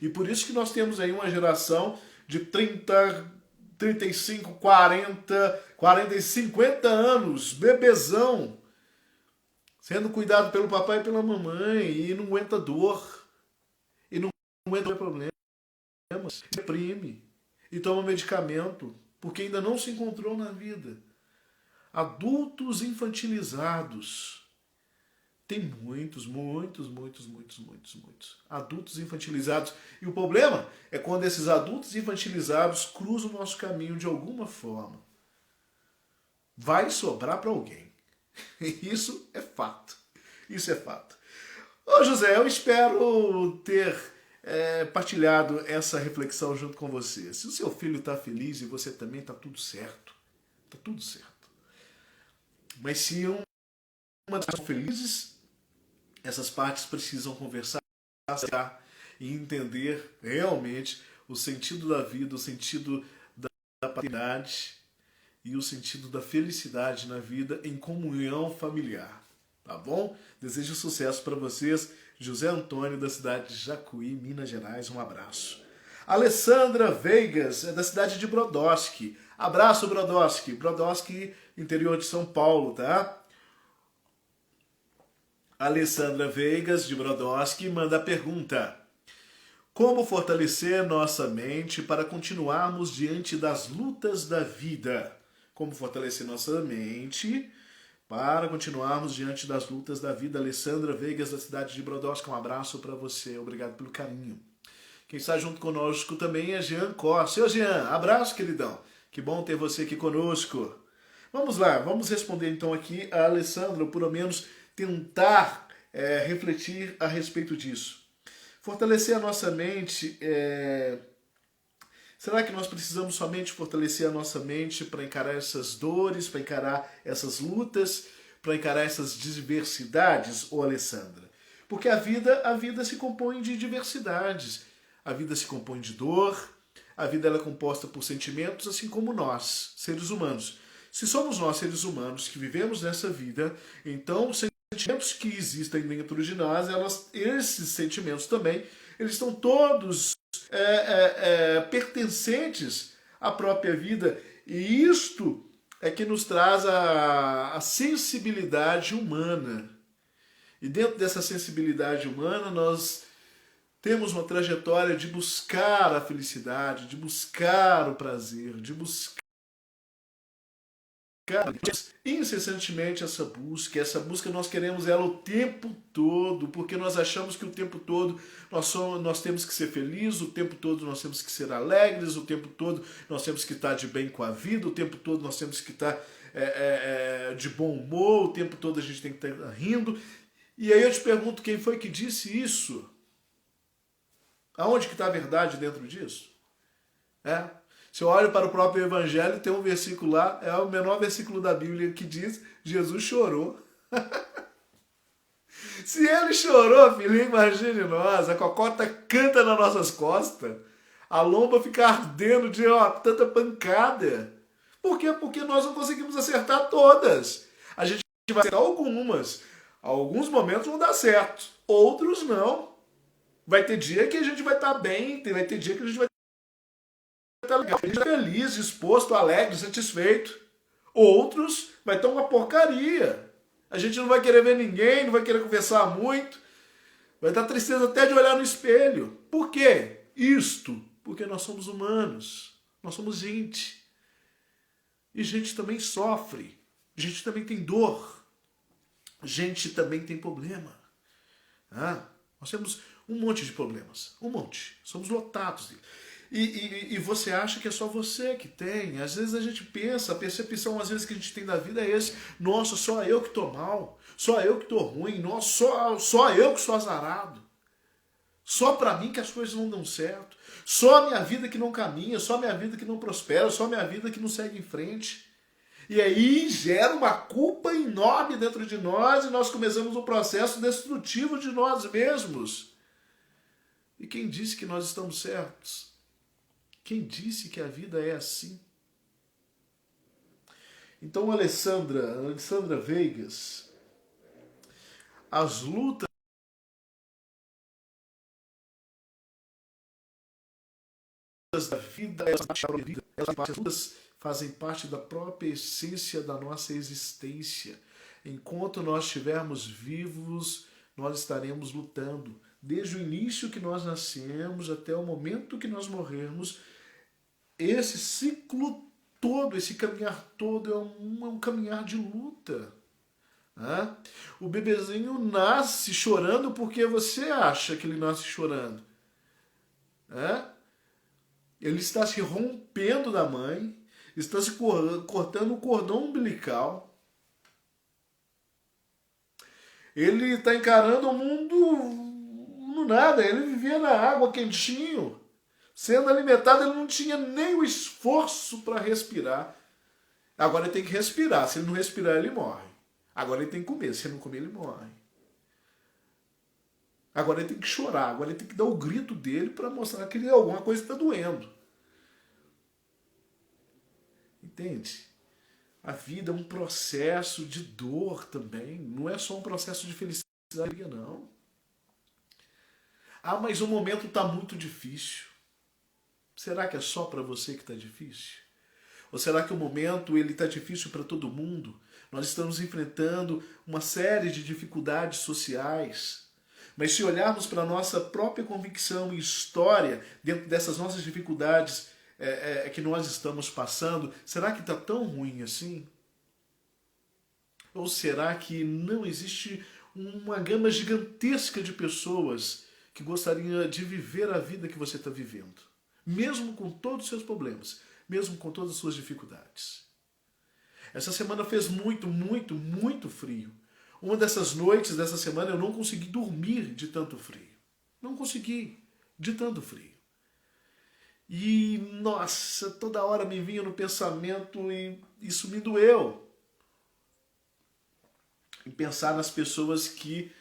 E por isso que nós temos aí uma geração de 30, 35, 40 e 50 anos, bebezão, sendo cuidado pelo papai e pela mamãe, e não aguenta dor, e não aguenta problemas, reprime, e toma medicamento, porque ainda não se encontrou na vida. Adultos infantilizados. Tem muitos adultos infantilizados. E o problema é quando esses adultos infantilizados cruzam o nosso caminho de alguma forma. Vai sobrar para alguém. Isso é fato. Isso é fato. Ô José, eu espero ter partilhado essa reflexão junto com você. Se o seu filho está feliz e você também, está tudo certo. Está tudo certo. Mas se uma das felizes, essas partes precisam conversar e entender realmente o sentido da vida, o sentido da paternidade e o sentido da felicidade na vida em comunhão familiar. Tá bom? Desejo sucesso para vocês. José Antônio, da cidade de Jacuí, Minas Gerais. Um abraço. Alessandra Veigas, é da cidade de Brodowski. Abraço, Brodowski. Brodowski, interior de São Paulo, tá? Alessandra Veigas, de Brodowski, manda a pergunta: como fortalecer nossa mente para continuarmos diante das lutas da vida? Como fortalecer nossa mente para continuarmos diante das lutas da vida? Alessandra Veigas, da cidade de Brodowski, um abraço para você, obrigado pelo carinho. Quem está junto conosco também é Jean Costa. Seu Jean, abraço, queridão. Que bom ter você aqui conosco. Vamos lá, vamos responder então aqui a Alessandra, ou pelo menos tentar refletir a respeito disso. Fortalecer a nossa mente, será que nós precisamos somente fortalecer a nossa mente para encarar essas dores, para encarar essas lutas, para encarar essas diversidades, ô Alessandra? Porque a vida se compõe de diversidades. A vida se compõe de dor, a vida ela é composta por sentimentos, assim como nós, seres humanos. Se somos nós, seres humanos, que vivemos nessa vida, então os sentimentos que existem dentro de nós, esses sentimentos também, eles estão todos pertencentes à própria vida. E isto é que nos traz a sensibilidade humana. E dentro dessa sensibilidade humana, nós temos uma trajetória de buscar a felicidade, de buscar o prazer, de buscar incessantemente essa busca nós queremos ela o tempo todo, porque nós achamos que o tempo todo nós temos que ser felizes, o tempo todo nós temos que ser alegres, o tempo todo nós temos que estar de bem com a vida, o tempo todo nós temos que estar de bom humor, o tempo todo a gente tem que estar rindo. E aí eu te pergunto, quem foi que disse isso? Aonde que está a verdade dentro disso? Se eu olho para o próprio Evangelho, tem um versículo lá, é o menor versículo da Bíblia, que diz: Jesus chorou. Se ele chorou, filho, imagine nós, a cocota canta nas nossas costas, a lomba fica ardendo de tanta pancada. Por quê? Porque nós não conseguimos acertar todas. A gente vai acertar algumas. Alguns momentos vão dar certo, outros não. Vai ter dia que a gente vai estar bem, vai ter dia que a gente vai estar legal, feliz, disposto, alegre, satisfeito. Outros vai estar uma porcaria. A gente não vai querer ver ninguém, não vai querer conversar muito. Vai estar tristeza até de olhar no espelho. Por quê? Isto porque nós somos humanos. Nós somos gente. E gente também sofre. Gente também tem dor. Gente também tem problema. Nós temos um monte de problemas. Um monte. Somos lotados. E você acha que é só você que tem. Às vezes a gente pensa, a percepção às vezes que a gente tem da vida é esse: nossa, só eu que tô mal, só eu que tô ruim, nossa, só eu que sou azarado. Só para mim que as coisas não dão certo. Só a minha vida que não caminha, só a minha vida que não prospera, só a minha vida que não segue em frente. E aí gera uma culpa enorme dentro de nós e nós começamos um processo destrutivo de nós mesmos. E quem disse que nós estamos certos? Quem disse que a vida é assim? Então, Alessandra Veigas, as lutas da vida, as lutas fazem parte da própria essência da nossa existência. Enquanto nós estivermos vivos, nós estaremos lutando. Desde o início que nós nascemos até o momento que nós morrermos, esse ciclo todo, esse caminhar todo é um caminhar de luta. O bebezinho nasce chorando porque você acha que ele nasce chorando. Ele está se rompendo da mãe, está se cortando o cordão umbilical. Ele está encarando o mundo no nada. Ele vivia na água quentinho. Sendo alimentado, ele não tinha nem o esforço para respirar. Agora ele tem que respirar. Se ele não respirar, ele morre. Agora ele tem que comer. Se ele não comer, ele morre. Agora ele tem que chorar. Agora ele tem que dar o grito dele para mostrar que alguma coisa está doendo. Entende? A vida é um processo de dor também. Não é só um processo de felicidade, não. Mas o momento está muito difícil. Será que é só para você que está difícil? Ou será que o momento está difícil para todo mundo? Nós estamos enfrentando uma série de dificuldades sociais. Mas se olharmos para a nossa própria convicção e história, dentro dessas nossas dificuldades que nós estamos passando, será que está tão ruim assim? Ou será que não existe uma gama gigantesca de pessoas que gostariam de viver a vida que você está vivendo? Mesmo com todos os seus problemas, mesmo com todas as suas dificuldades. Essa semana fez muito, muito, muito frio. Uma dessas noites dessa semana eu não consegui dormir de tanto frio. Não consegui, de tanto frio. E, nossa, toda hora me vinha no pensamento e isso me doeu. E pensar nas pessoas que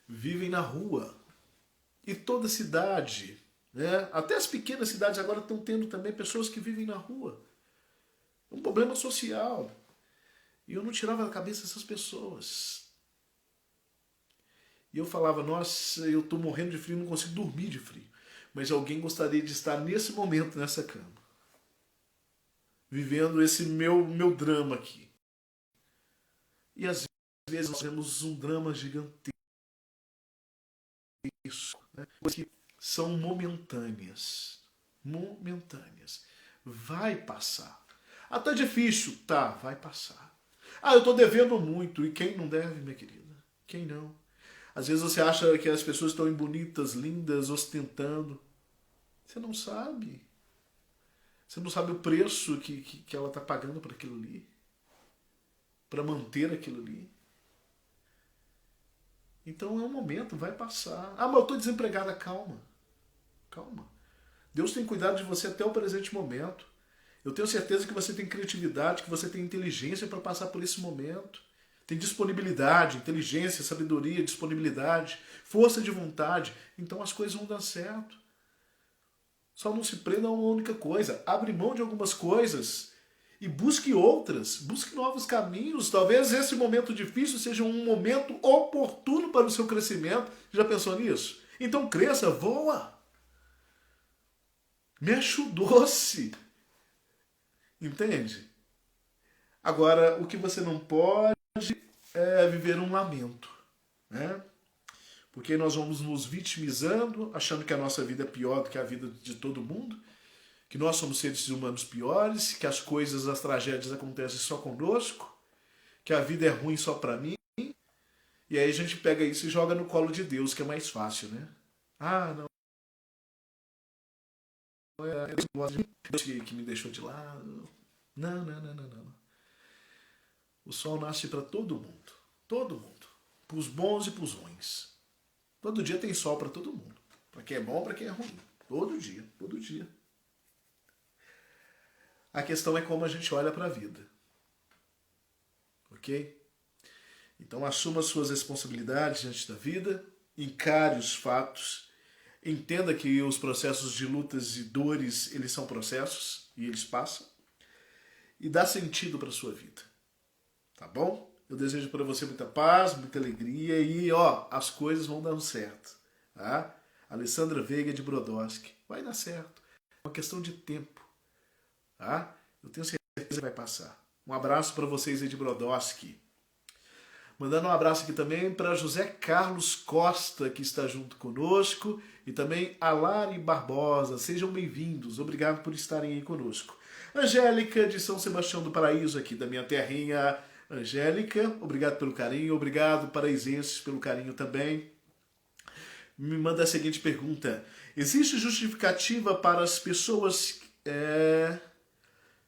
vivem na rua. E toda cidade, né? Até as pequenas cidades agora estão tendo também pessoas que vivem na rua. É um problema social. E eu não tirava da cabeça essas pessoas. E eu falava, nossa, eu estou morrendo de frio, não consigo dormir de frio. Mas alguém gostaria de estar nesse momento, nessa cama. Vivendo esse meu drama aqui. E às vezes nós temos um drama gigantesco. Né? Coisas que são momentâneas. Momentâneas. Vai passar. Ah, tá difícil. Tá, vai passar. Ah, eu estou devendo muito. E quem não deve, minha querida? Quem não? Às vezes você acha que as pessoas estão bonitas, lindas, ostentando. Você não sabe. Você não sabe o preço que ela está pagando para aquilo ali. Para manter aquilo ali. Então é um momento, vai passar. Ah, mas eu estou desempregada. Calma. Calma. Deus tem cuidado de você até o presente momento. Eu tenho certeza que você tem criatividade, que você tem inteligência para passar por esse momento. Tem disponibilidade, inteligência, sabedoria, disponibilidade, força de vontade. Então as coisas vão dar certo. Só não se prenda a uma única coisa. Abre mão de algumas coisas e busque outras. Busque novos caminhos. Talvez esse momento difícil seja um momento oportuno para o seu crescimento. Já pensou nisso? Então cresça, voa. Mexe o doce. Entende? Agora, o que você não pode é viver um lamento, né? Porque nós vamos nos vitimizando, achando que a nossa vida é pior do que a vida de todo mundo, que nós somos seres humanos piores, que as coisas, as tragédias acontecem só conosco, que a vida é ruim só pra mim, e aí a gente pega isso e joga no colo de Deus, que é mais fácil, né? Ah, não. É Deus que me deixou de lado. Não, não, não, não, não. O sol nasce para todo mundo. Todo mundo. Para os bons e para os ruins. Todo dia tem sol para todo mundo. Para quem é bom, para quem é ruim. Todo dia, todo dia. A questão é como a gente olha para a vida. Ok? Então assuma as suas responsabilidades diante da vida. Encare os fatos. Entenda que os processos de lutas e dores, eles são processos e eles passam. E dá sentido para a sua vida. Tá bom? Eu desejo para você muita paz, muita alegria e, as coisas vão dando certo. Tá? Alessandra Veiga de Brodowski. Vai dar certo. É uma questão de tempo. Tá? Eu tenho certeza que vai passar. Um abraço para vocês aí de Brodowski. Mandando um abraço aqui também para José Carlos Costa, que está junto conosco, e também a Lari Barbosa. Sejam bem-vindos. Obrigado por estarem aí conosco. Angélica de São Sebastião do Paraíso, aqui da minha terrinha. Angélica, obrigado pelo carinho. Obrigado, paraisenses, pelo carinho também. Me manda a seguinte pergunta. Existe justificativa para as pessoas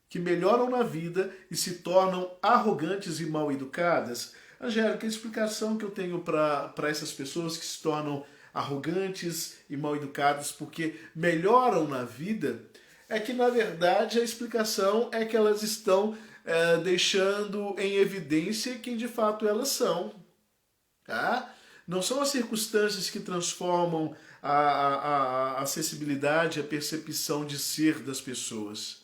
que melhoram na vida e se tornam arrogantes e mal educadas? Angélica, a explicação que eu tenho para essas pessoas que se tornam arrogantes e mal educadas porque melhoram na vida é que, na verdade, a explicação é que elas estão deixando em evidência quem de fato elas são. Tá? Não são as circunstâncias que transformam a acessibilidade, a percepção de ser das pessoas.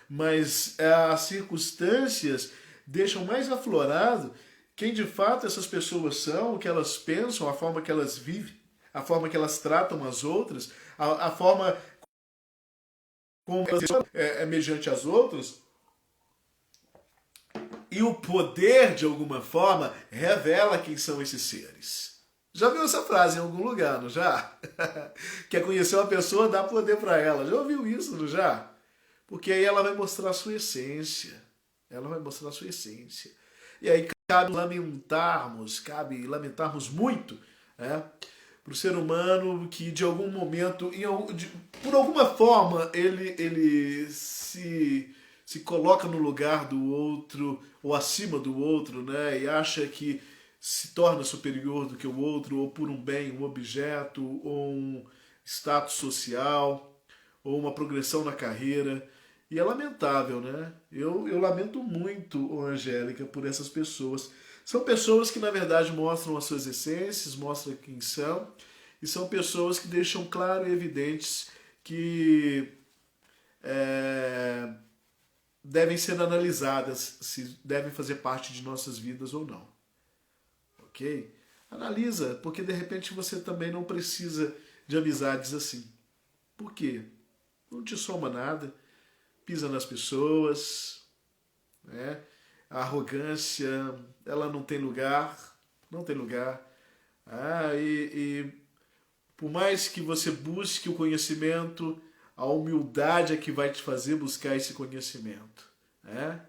Mas as circunstâncias deixam mais aflorado quem de fato essas pessoas são, o que elas pensam, a forma que elas vivem, a forma que elas tratam as outras, a forma como elas mediante as outras. E o poder, de alguma forma, revela quem são esses seres. Já viu essa frase em algum lugar, não já? Quer conhecer uma pessoa, dá poder para ela. Já ouviu isso, não já? Porque aí ela vai mostrar a sua essência. Ela vai mostrar a sua essência. E aí cabe lamentarmos muito, né, para o ser humano que de algum momento, por alguma forma, ele se coloca no lugar do outro ou acima do outro, né, e acha que se torna superior do que o outro, ou por um bem, um objeto, ou um status social, ou uma progressão na carreira. E é lamentável, né? Eu lamento muito, ô Angélica, por essas pessoas. São pessoas que, na verdade, mostram as suas essências, mostram quem são, e são pessoas que deixam claro e evidentes que devem ser analisadas, se devem fazer parte de nossas vidas ou não. Ok? Analisa, porque de repente você também não precisa de amizades assim. Por quê? Não te soma nada, pisa nas pessoas, né? A arrogância, ela não tem lugar, não tem lugar. E por mais que você busque o conhecimento, a humildade é que vai te fazer buscar esse conhecimento, né?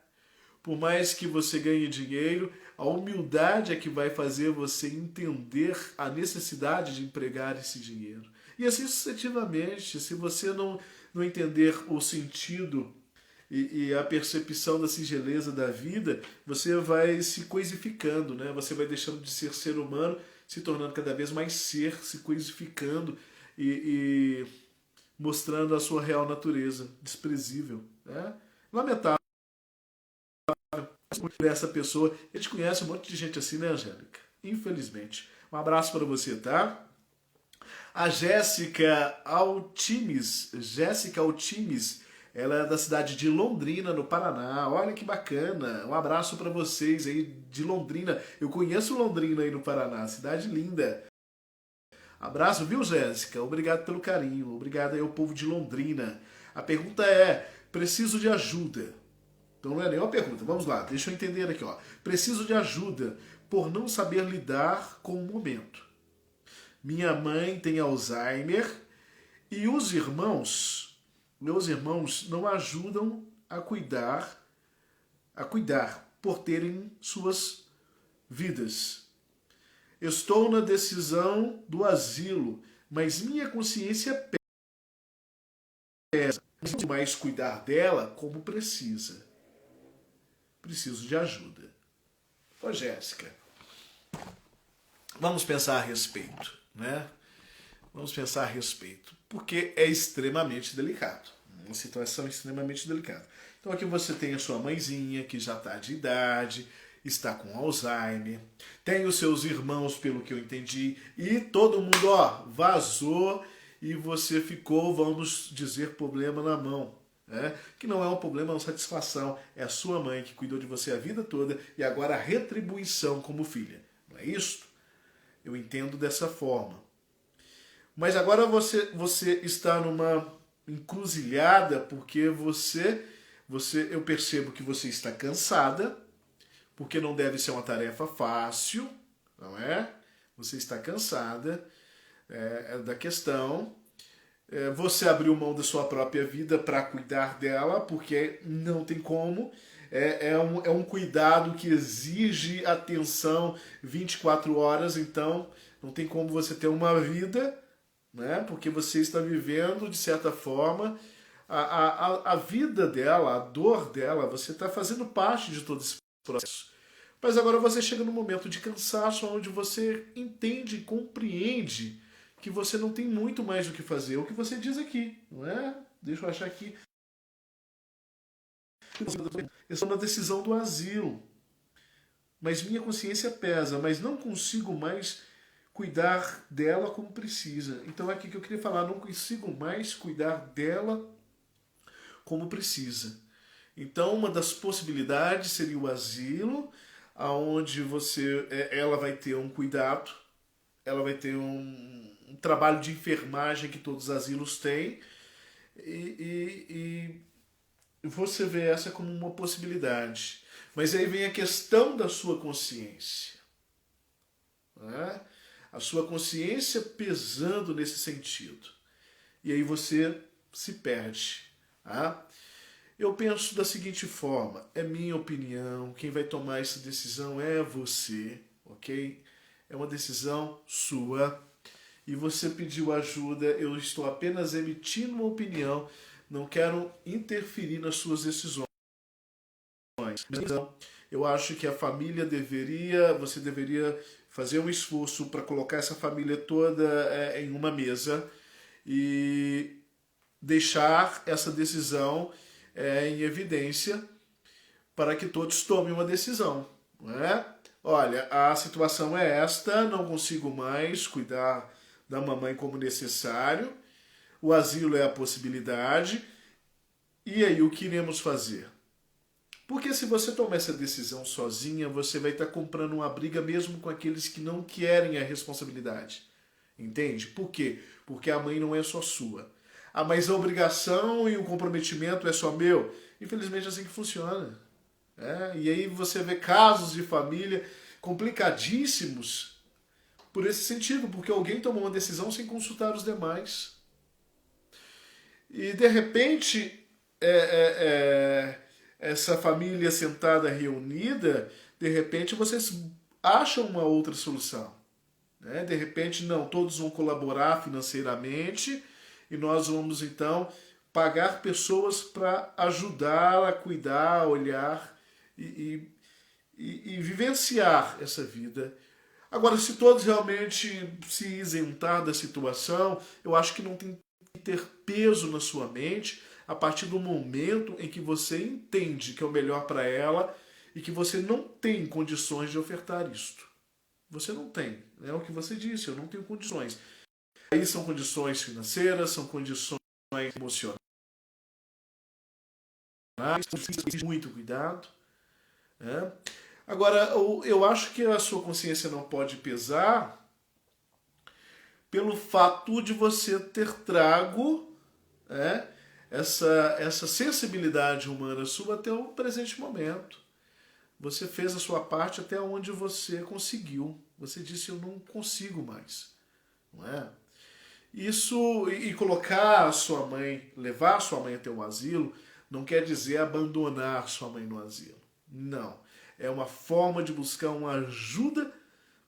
Por mais que você ganhe dinheiro, a humildade é que vai fazer você entender a necessidade de empregar esse dinheiro. E assim sucessivamente, se você não entender o sentido e a percepção da singeleza da vida, você vai se coisificando, né? Você vai deixando de ser humano, se tornando cada vez mais ser, se coisificando e mostrando a sua real natureza, desprezível, né? Lamentável essa pessoa. A gente conhece um monte de gente assim, né, Angélica? Infelizmente. Um abraço para você, tá? A Jéssica Altimes, ela é da cidade de Londrina, no Paraná. Olha que bacana. Um abraço para vocês aí de Londrina. Eu conheço Londrina aí no Paraná, cidade linda. Abraço, viu, Jéssica? Obrigado pelo carinho. Obrigado aí ao povo de Londrina. A pergunta é: preciso de ajuda. Então não é nenhuma pergunta. Vamos lá, deixa eu entender aqui, ó. Preciso de ajuda por não saber lidar com o momento. Minha mãe tem Alzheimer e meus irmãos não ajudam a cuidar por terem suas vidas. Estou na decisão do asilo, mas minha consciência pesa. Não posso mais cuidar dela como precisa. Preciso de ajuda. Ô, Jéssica, vamos pensar a respeito, né? Vamos pensar a respeito, porque é extremamente delicado. Uma situação extremamente delicada. Então aqui você tem a sua mãezinha, que já está de idade, está com Alzheimer, tem os seus irmãos, pelo que eu entendi, e todo mundo, ó, vazou e você ficou, vamos dizer, problema na mão. Né? Que não é um problema, é uma satisfação. É a sua mãe que cuidou de você a vida toda e agora a retribuição como filha. Não é isso? Eu entendo dessa forma. Mas agora você está numa encruzilhada porque eu percebo que você está cansada, porque não deve ser uma tarefa fácil, não é? Você está cansada da questão. Você abriu mão da sua própria vida para cuidar dela, porque não tem como. É um cuidado que exige atenção 24 horas, então não tem como você ter uma vida, né? Porque você está vivendo, de certa forma, a vida dela, a dor dela, você está fazendo parte de todo esse processo. Mas agora você chega num momento de cansaço onde você entende e compreende que você não tem muito mais o que fazer. É o que você diz aqui, não é? Deixa eu achar aqui. Eu estou na decisão do asilo. Mas minha consciência pesa, mas não consigo mais cuidar dela como precisa. Então é aqui que eu queria falar, não consigo mais cuidar dela como precisa. Então uma das possibilidades seria o asilo, aonde ela vai ter um cuidado, ela vai ter um trabalho de enfermagem que todos os asilos têm, e você vê essa como uma possibilidade. Mas aí vem a questão da sua consciência. Né? A sua consciência pesando nesse sentido. E aí você se perde. Tá? Eu penso da seguinte forma, é minha opinião, quem vai tomar essa decisão é você, ok? É uma decisão sua e você pediu ajuda, eu estou apenas emitindo uma opinião, não quero interferir nas suas decisões. Então, eu acho que a família você deveria fazer um esforço para colocar essa família toda em uma mesa e deixar essa decisão em evidência para que todos tomem uma decisão. Não é? Olha, a situação é esta, não consigo mais cuidar da mamãe como necessário, o asilo é a possibilidade, e aí o que iremos fazer? Porque se você tomar essa decisão sozinha, você vai estar comprando uma briga mesmo com aqueles que não querem a responsabilidade. Entende? Por quê? Porque a mãe não é só sua. Ah, mas a obrigação e o comprometimento é só meu? Infelizmente é assim que funciona. E aí você vê casos de família complicadíssimos por esse sentido, porque alguém tomou uma decisão sem consultar os demais. E de repente, essa família sentada, reunida, de repente vocês acham uma outra solução. Né? De repente, não, todos vão colaborar financeiramente e nós vamos então pagar pessoas para ajudar a cuidar, a olhar e vivenciar essa vida. Agora, se todos realmente se isentar da situação, eu acho que não tem que ter peso na sua mente a partir do momento em que você entende que é o melhor para ela e que você não tem condições de ofertar isto. Você não tem. É o que você disse, eu não tenho condições. Aí são condições financeiras, são condições emocionais, muito cuidado. Né? Agora, eu acho que a sua consciência não pode pesar pelo fato de você ter trago essa sensibilidade humana sua até o presente momento. Você fez a sua parte até onde você conseguiu. Você disse, eu não consigo mais. Não é? Isso, e colocar a sua mãe, levar a sua mãe até o asilo, não quer dizer abandonar sua mãe no asilo. Não. É uma forma de buscar uma ajuda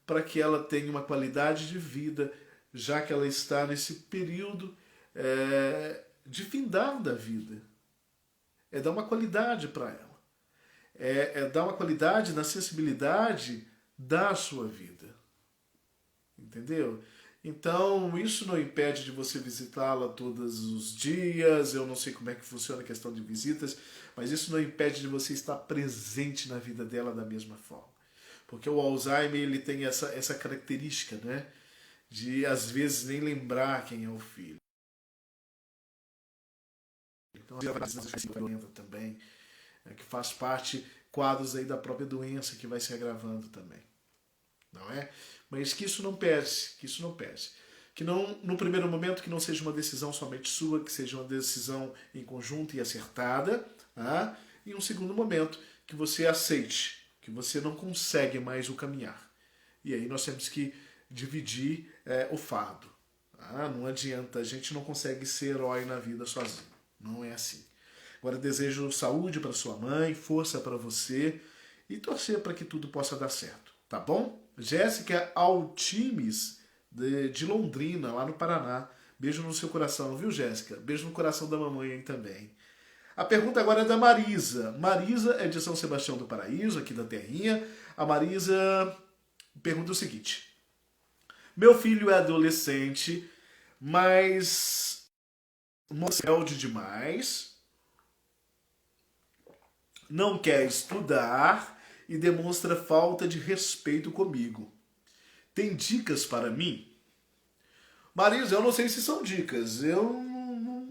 para que ela tenha uma qualidade de vida, já que ela está nesse período de findar da vida. É dar uma qualidade para ela. É dar uma qualidade na sensibilidade da sua vida. Entendeu? Então, isso não impede de você visitá-la todos os dias. Eu não sei como é que funciona a questão de visitas, mas isso não impede de você estar presente na vida dela da mesma forma. Porque o Alzheimer ele tem essa característica, né? De, às vezes, nem lembrar quem é o filho. Então, também, que faz parte quadros aí da própria doença que vai se agravando também. Não é? Mas que isso não pese, que não, no primeiro momento, que não seja uma decisão somente sua, que seja uma decisão em conjunto e acertada, tá? E um segundo momento, que você aceite que você não consegue mais o caminhar. E aí nós temos que dividir o fardo. Tá? Não adianta, a gente não consegue ser herói na vida sozinho. Não é assim. Agora desejo saúde para sua mãe, força para você e torcer para que tudo possa dar certo. Tá bom? Jéssica Altimes, de Londrina, lá no Paraná. Beijo no seu coração, viu, Jéssica? Beijo no coração da mamãe aí também. A pergunta agora é da Marisa. Marisa é de São Sebastião do Paraíso, aqui da terrinha. A Marisa pergunta o seguinte. Meu filho é adolescente, mas rebelde demais, não quer estudar e demonstra falta de respeito comigo. Tem dicas para mim? Marisa, eu não sei se são dicas. Eu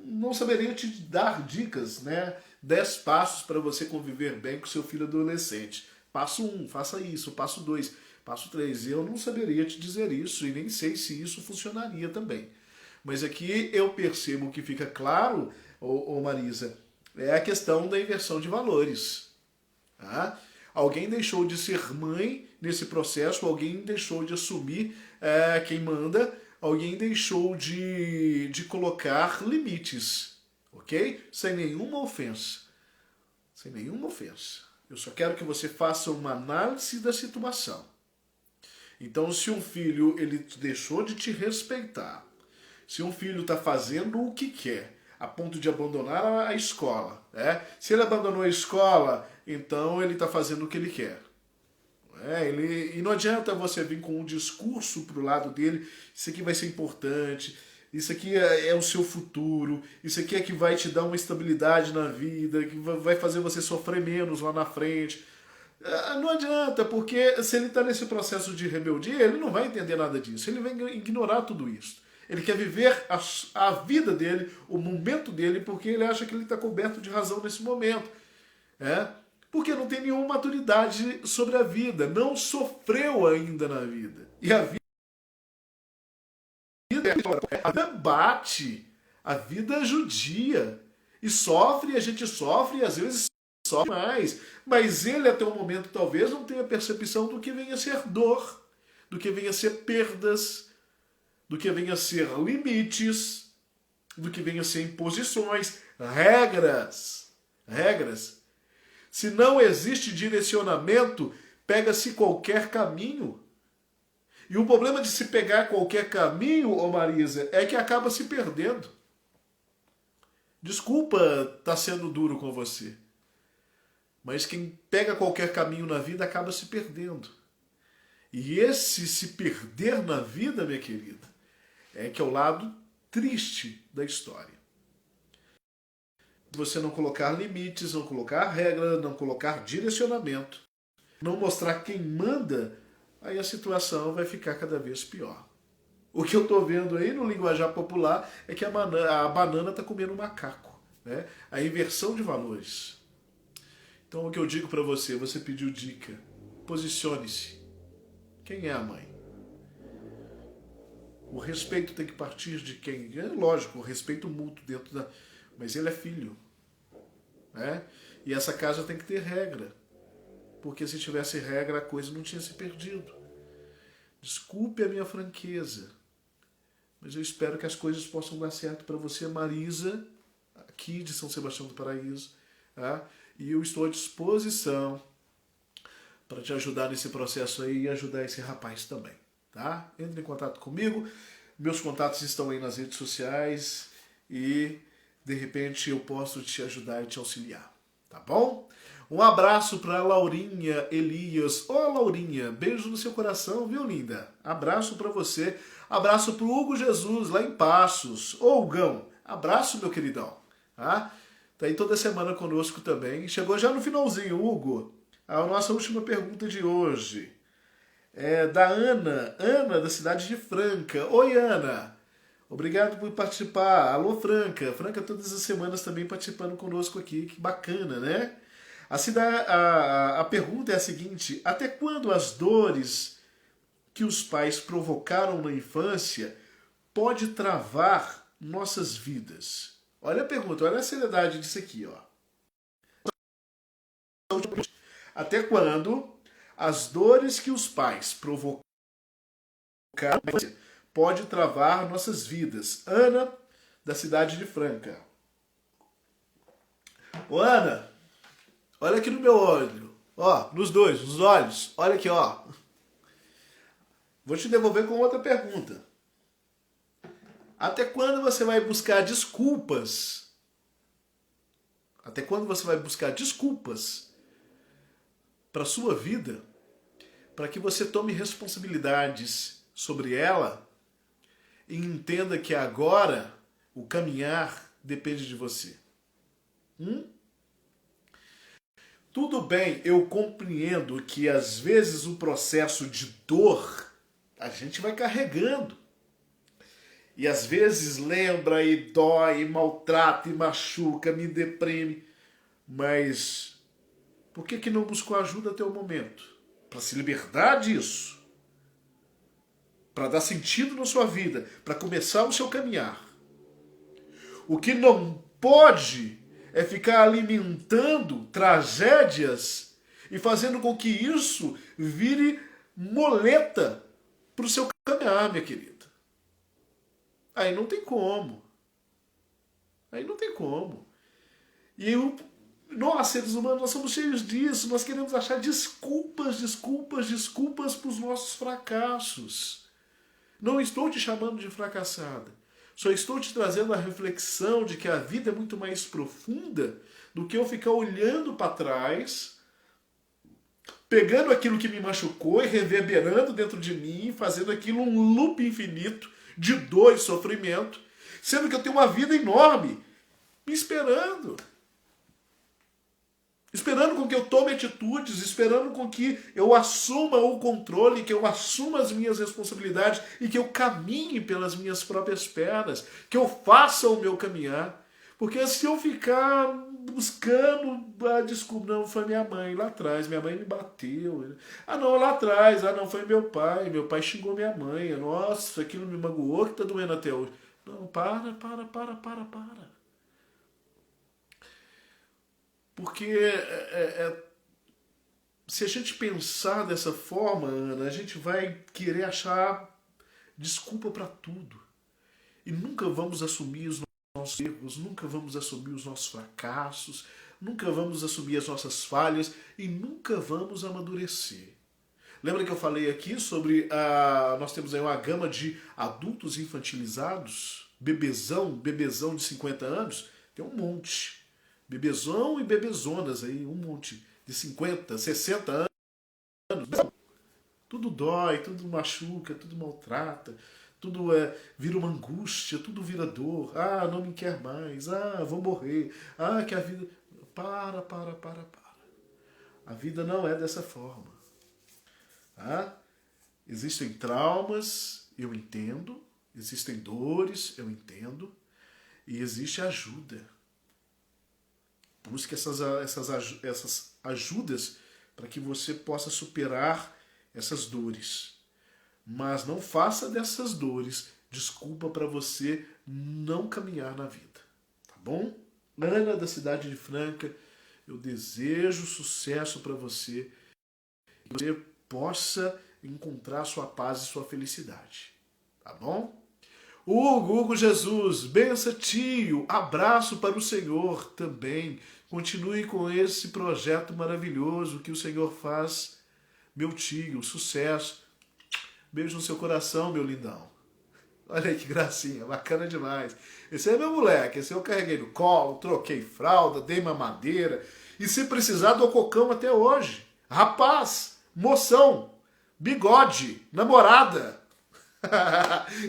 não saberia te dar dicas, né? 10 passos para você conviver bem com seu filho adolescente. Passo 1, faça isso. Passo 2, passo 3. Eu não saberia te dizer isso e nem sei se isso funcionaria também. Mas aqui eu percebo que fica claro, Marisa, é a questão da inversão de valores. Tá? Alguém deixou de ser mãe nesse processo, alguém deixou de assumir quem manda, alguém deixou de colocar limites, ok? Sem nenhuma ofensa. Sem nenhuma ofensa. Eu só quero que você faça uma análise da situação. Então, se um filho ele deixou de te respeitar, se um filho está fazendo o que quer, a ponto de abandonar a escola, se ele abandonou a escola, então ele está fazendo o que ele quer. E não adianta você vir com um discurso pro lado dele, isso aqui vai ser importante, isso aqui é o seu futuro, isso aqui é que vai te dar uma estabilidade na vida, que vai fazer você sofrer menos lá na frente. Não adianta, porque se ele está nesse processo de rebeldia, ele não vai entender nada disso, ele vai ignorar tudo isso. Ele quer viver a vida dele, o momento dele, porque ele acha que ele está coberto de razão nesse momento. Porque não tem nenhuma maturidade sobre a vida, não sofreu ainda na vida. E a vida bate, a vida judia. E sofre, a gente sofre, e às vezes sofre mais. Mas ele, até o momento, talvez não tenha percepção do que venha a ser dor, do que venha a ser perdas, do que venha a ser limites, do que venha a ser imposições, regras. Se não existe direcionamento, pega-se qualquer caminho. E o problema de se pegar qualquer caminho, ô Marisa, é que acaba se perdendo. Desculpa estar sendo duro com você. Mas quem pega qualquer caminho na vida acaba se perdendo. E esse se perder na vida, minha querida, é que é o lado triste da história. Você não colocar limites, não colocar regra, não colocar direcionamento, não mostrar quem manda, aí a situação vai ficar cada vez pior. O que eu estou vendo aí no linguajar popular é que a banana está comendo um macaco. A inversão de valores. Então o que eu digo para você, você pediu dica, posicione-se. Quem é a mãe? O respeito tem que partir de quem? É lógico, o respeito mútuo dentro da... Mas ele é filho. E essa casa tem que ter regra. Porque se tivesse regra, a coisa não tinha se perdido. Desculpe a minha franqueza. Mas eu espero que as coisas possam dar certo para você, Marisa, aqui de São Sebastião do Paraíso. E eu estou à disposição para te ajudar nesse processo aí e ajudar esse rapaz também. Tá? Entre em contato comigo. Meus contatos estão aí nas redes sociais e de repente eu posso te ajudar e te auxiliar. Tá bom? Um abraço para Laurinha Elias. Ô Laurinha, beijo no seu coração, viu, linda? Abraço para você. Abraço pro Hugo Jesus, lá em Passos. Ô Hugão, abraço, meu queridão. Tá aí toda semana conosco também. Chegou já no finalzinho, Hugo. A nossa última pergunta de hoje é da Ana. Ana, da cidade de Franca. Oi, Ana. Obrigado por participar. Alô, Franca. Franca todas as semanas também participando conosco aqui. Que bacana, né? A pergunta é a seguinte: até quando as dores que os pais provocaram na infância pode travar nossas vidas? Olha a pergunta, olha a seriedade disso aqui, ó. Até quando as dores que os pais provocaram na infância pode travar nossas vidas? Ana, da cidade de Franca. Ô, Ana, olha aqui no meu olho. Ó, nos dois, nos olhos. Olha aqui, ó. Vou te devolver com outra pergunta. Até quando você vai buscar desculpas? Até quando você vai buscar desculpas para sua vida, para que você tome responsabilidades sobre ela e entenda que agora o caminhar depende de você? Tudo bem, eu compreendo que às vezes o processo de dor a gente vai carregando. E às vezes lembra e dói, e maltrata e machuca, me deprime. Mas por que não buscou ajuda até o momento? Para se libertar disso. Para dar sentido na sua vida. Para começar o seu caminhar. O que não pode é ficar alimentando tragédias e fazendo com que isso vire moleta para o seu caminhar, minha querida. Aí não tem como. Aí não tem como. E nós, seres humanos, nós somos cheios disso. Nós queremos achar desculpas para os nossos fracassos. Não estou te chamando de fracassada. Só estou te trazendo a reflexão de que a vida é muito mais profunda do que eu ficar olhando para trás, pegando aquilo que me machucou e reverberando dentro de mim, fazendo aquilo um loop infinito de dor e sofrimento, sendo que eu tenho uma vida enorme me esperando. Esperando com que eu tome atitudes, esperando com que eu assuma o controle, que eu assuma as minhas responsabilidades e que eu caminhe pelas minhas próprias pernas, que eu faça o meu caminhar. Porque se eu ficar buscando a desculpa, não, foi minha mãe lá atrás, minha mãe me bateu. Ah, não, lá atrás, ah, não, foi meu pai xingou minha mãe. Nossa, aquilo me magoou que tá doendo até hoje. Não, para. Porque se a gente pensar dessa forma, Ana, a gente vai querer achar desculpa para tudo. E nunca vamos assumir os nossos erros, nunca vamos assumir os nossos fracassos, nunca vamos assumir as nossas falhas e nunca vamos amadurecer. Lembra que eu falei aqui sobre nós temos aí uma gama de adultos infantilizados, bebezão de 50 anos, tem um monte. Bebezão e bebezonas aí, um monte de 50, 60 anos. Tudo dói, tudo machuca, tudo maltrata, tudo vira uma angústia, tudo vira dor. Ah, não me quer mais. Ah, vou morrer. Ah, que a vida... Para. A vida não é dessa forma. Tá? Existem traumas, eu entendo. Existem dores, eu entendo. E existe ajuda. Busque essas ajudas para que você possa superar essas dores. Mas não faça dessas dores desculpa para você não caminhar na vida. Tá bom? Ana da cidade de Franca, eu desejo sucesso para você. Que você possa encontrar sua paz e sua felicidade. Tá bom? Hugo Jesus, benção tio, abraço para o Senhor também. Continue com esse projeto maravilhoso que o Senhor faz, meu tio, sucesso. Beijo no seu coração, meu lindão. Olha aí que gracinha, bacana demais. Esse é meu moleque, esse eu carreguei no colo, troquei fralda, dei mamadeira. E se precisar, dou cocão até hoje. Rapaz, moção, bigode, namorada.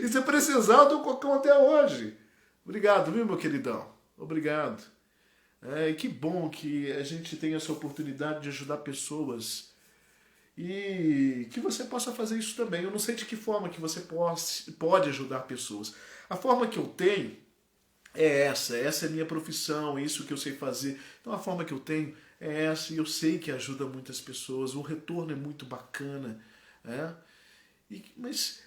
E se precisar, eu dou cocão até hoje. Obrigado, viu, meu queridão? Obrigado. E que bom que a gente tem essa oportunidade de ajudar pessoas. E que você possa fazer isso também. Eu não sei de que forma que você pode ajudar pessoas. A forma que eu tenho é essa é a minha profissão, é isso que eu sei fazer. Então a forma que eu tenho é essa e eu sei que ajuda muitas pessoas. O retorno é muito bacana. Mas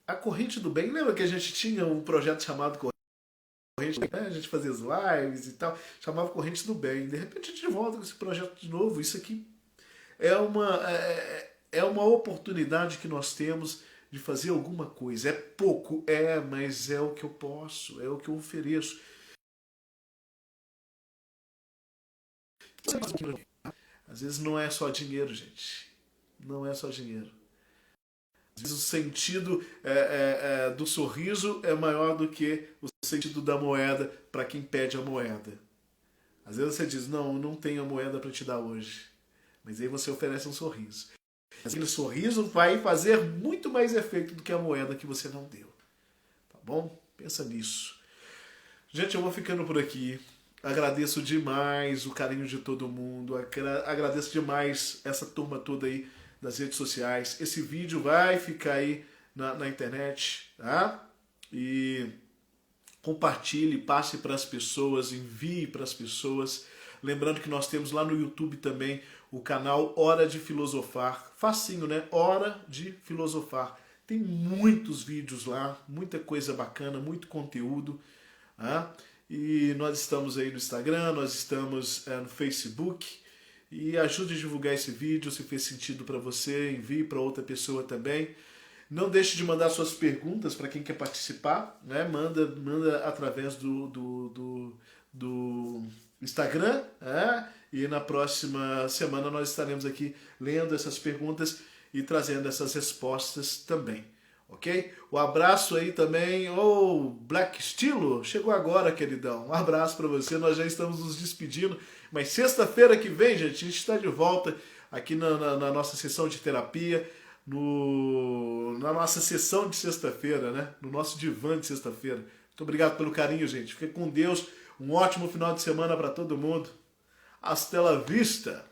a Corrente do Bem, lembra que a gente tinha um projeto chamado Corrente do Bem? A gente fazia as lives e tal, chamava Corrente do Bem. De repente a gente volta com esse projeto de novo. Isso aqui é uma oportunidade que nós temos de fazer alguma coisa. É pouco, mas é o que eu posso, é o que eu ofereço. Às vezes não é só dinheiro, gente. Não é só dinheiro. Às vezes o sentido do sorriso é maior do que o sentido da moeda para quem pede a moeda. Às vezes você diz, não, eu não tenho a moeda para te dar hoje. Mas aí você oferece um sorriso. Aquele sorriso vai fazer muito mais efeito do que a moeda que você não deu. Tá bom? Pensa nisso. Gente, eu vou ficando por aqui. Agradeço demais o carinho de todo mundo. Agradeço demais essa turma toda aí das redes sociais. Esse vídeo vai ficar aí na internet, tá? E compartilhe, passe para as pessoas, envie para as pessoas. Lembrando que nós temos lá no YouTube também o canal Hora de Filosofar. Facinho, né? Hora de Filosofar. Tem muitos vídeos lá, muita coisa bacana, muito conteúdo. E nós estamos aí no Instagram, nós estamos no Facebook. E ajude a divulgar esse vídeo, se fez sentido para você, envie para outra pessoa também. Não deixe de mandar suas perguntas para quem quer participar, né? Manda através do Instagram, né? E na próxima semana nós estaremos aqui lendo essas perguntas e trazendo essas respostas também, ok? Um abraço aí também, Black Estilo, chegou agora, queridão. Um abraço para você, nós já estamos nos despedindo, mas sexta-feira que vem, gente, a gente está de volta aqui na nossa sessão de terapia, na nossa sessão de sexta-feira, né? No nosso divã de sexta-feira. Muito obrigado pelo carinho, gente. Fique com Deus. Um ótimo final de semana para todo mundo. Hasta la vista!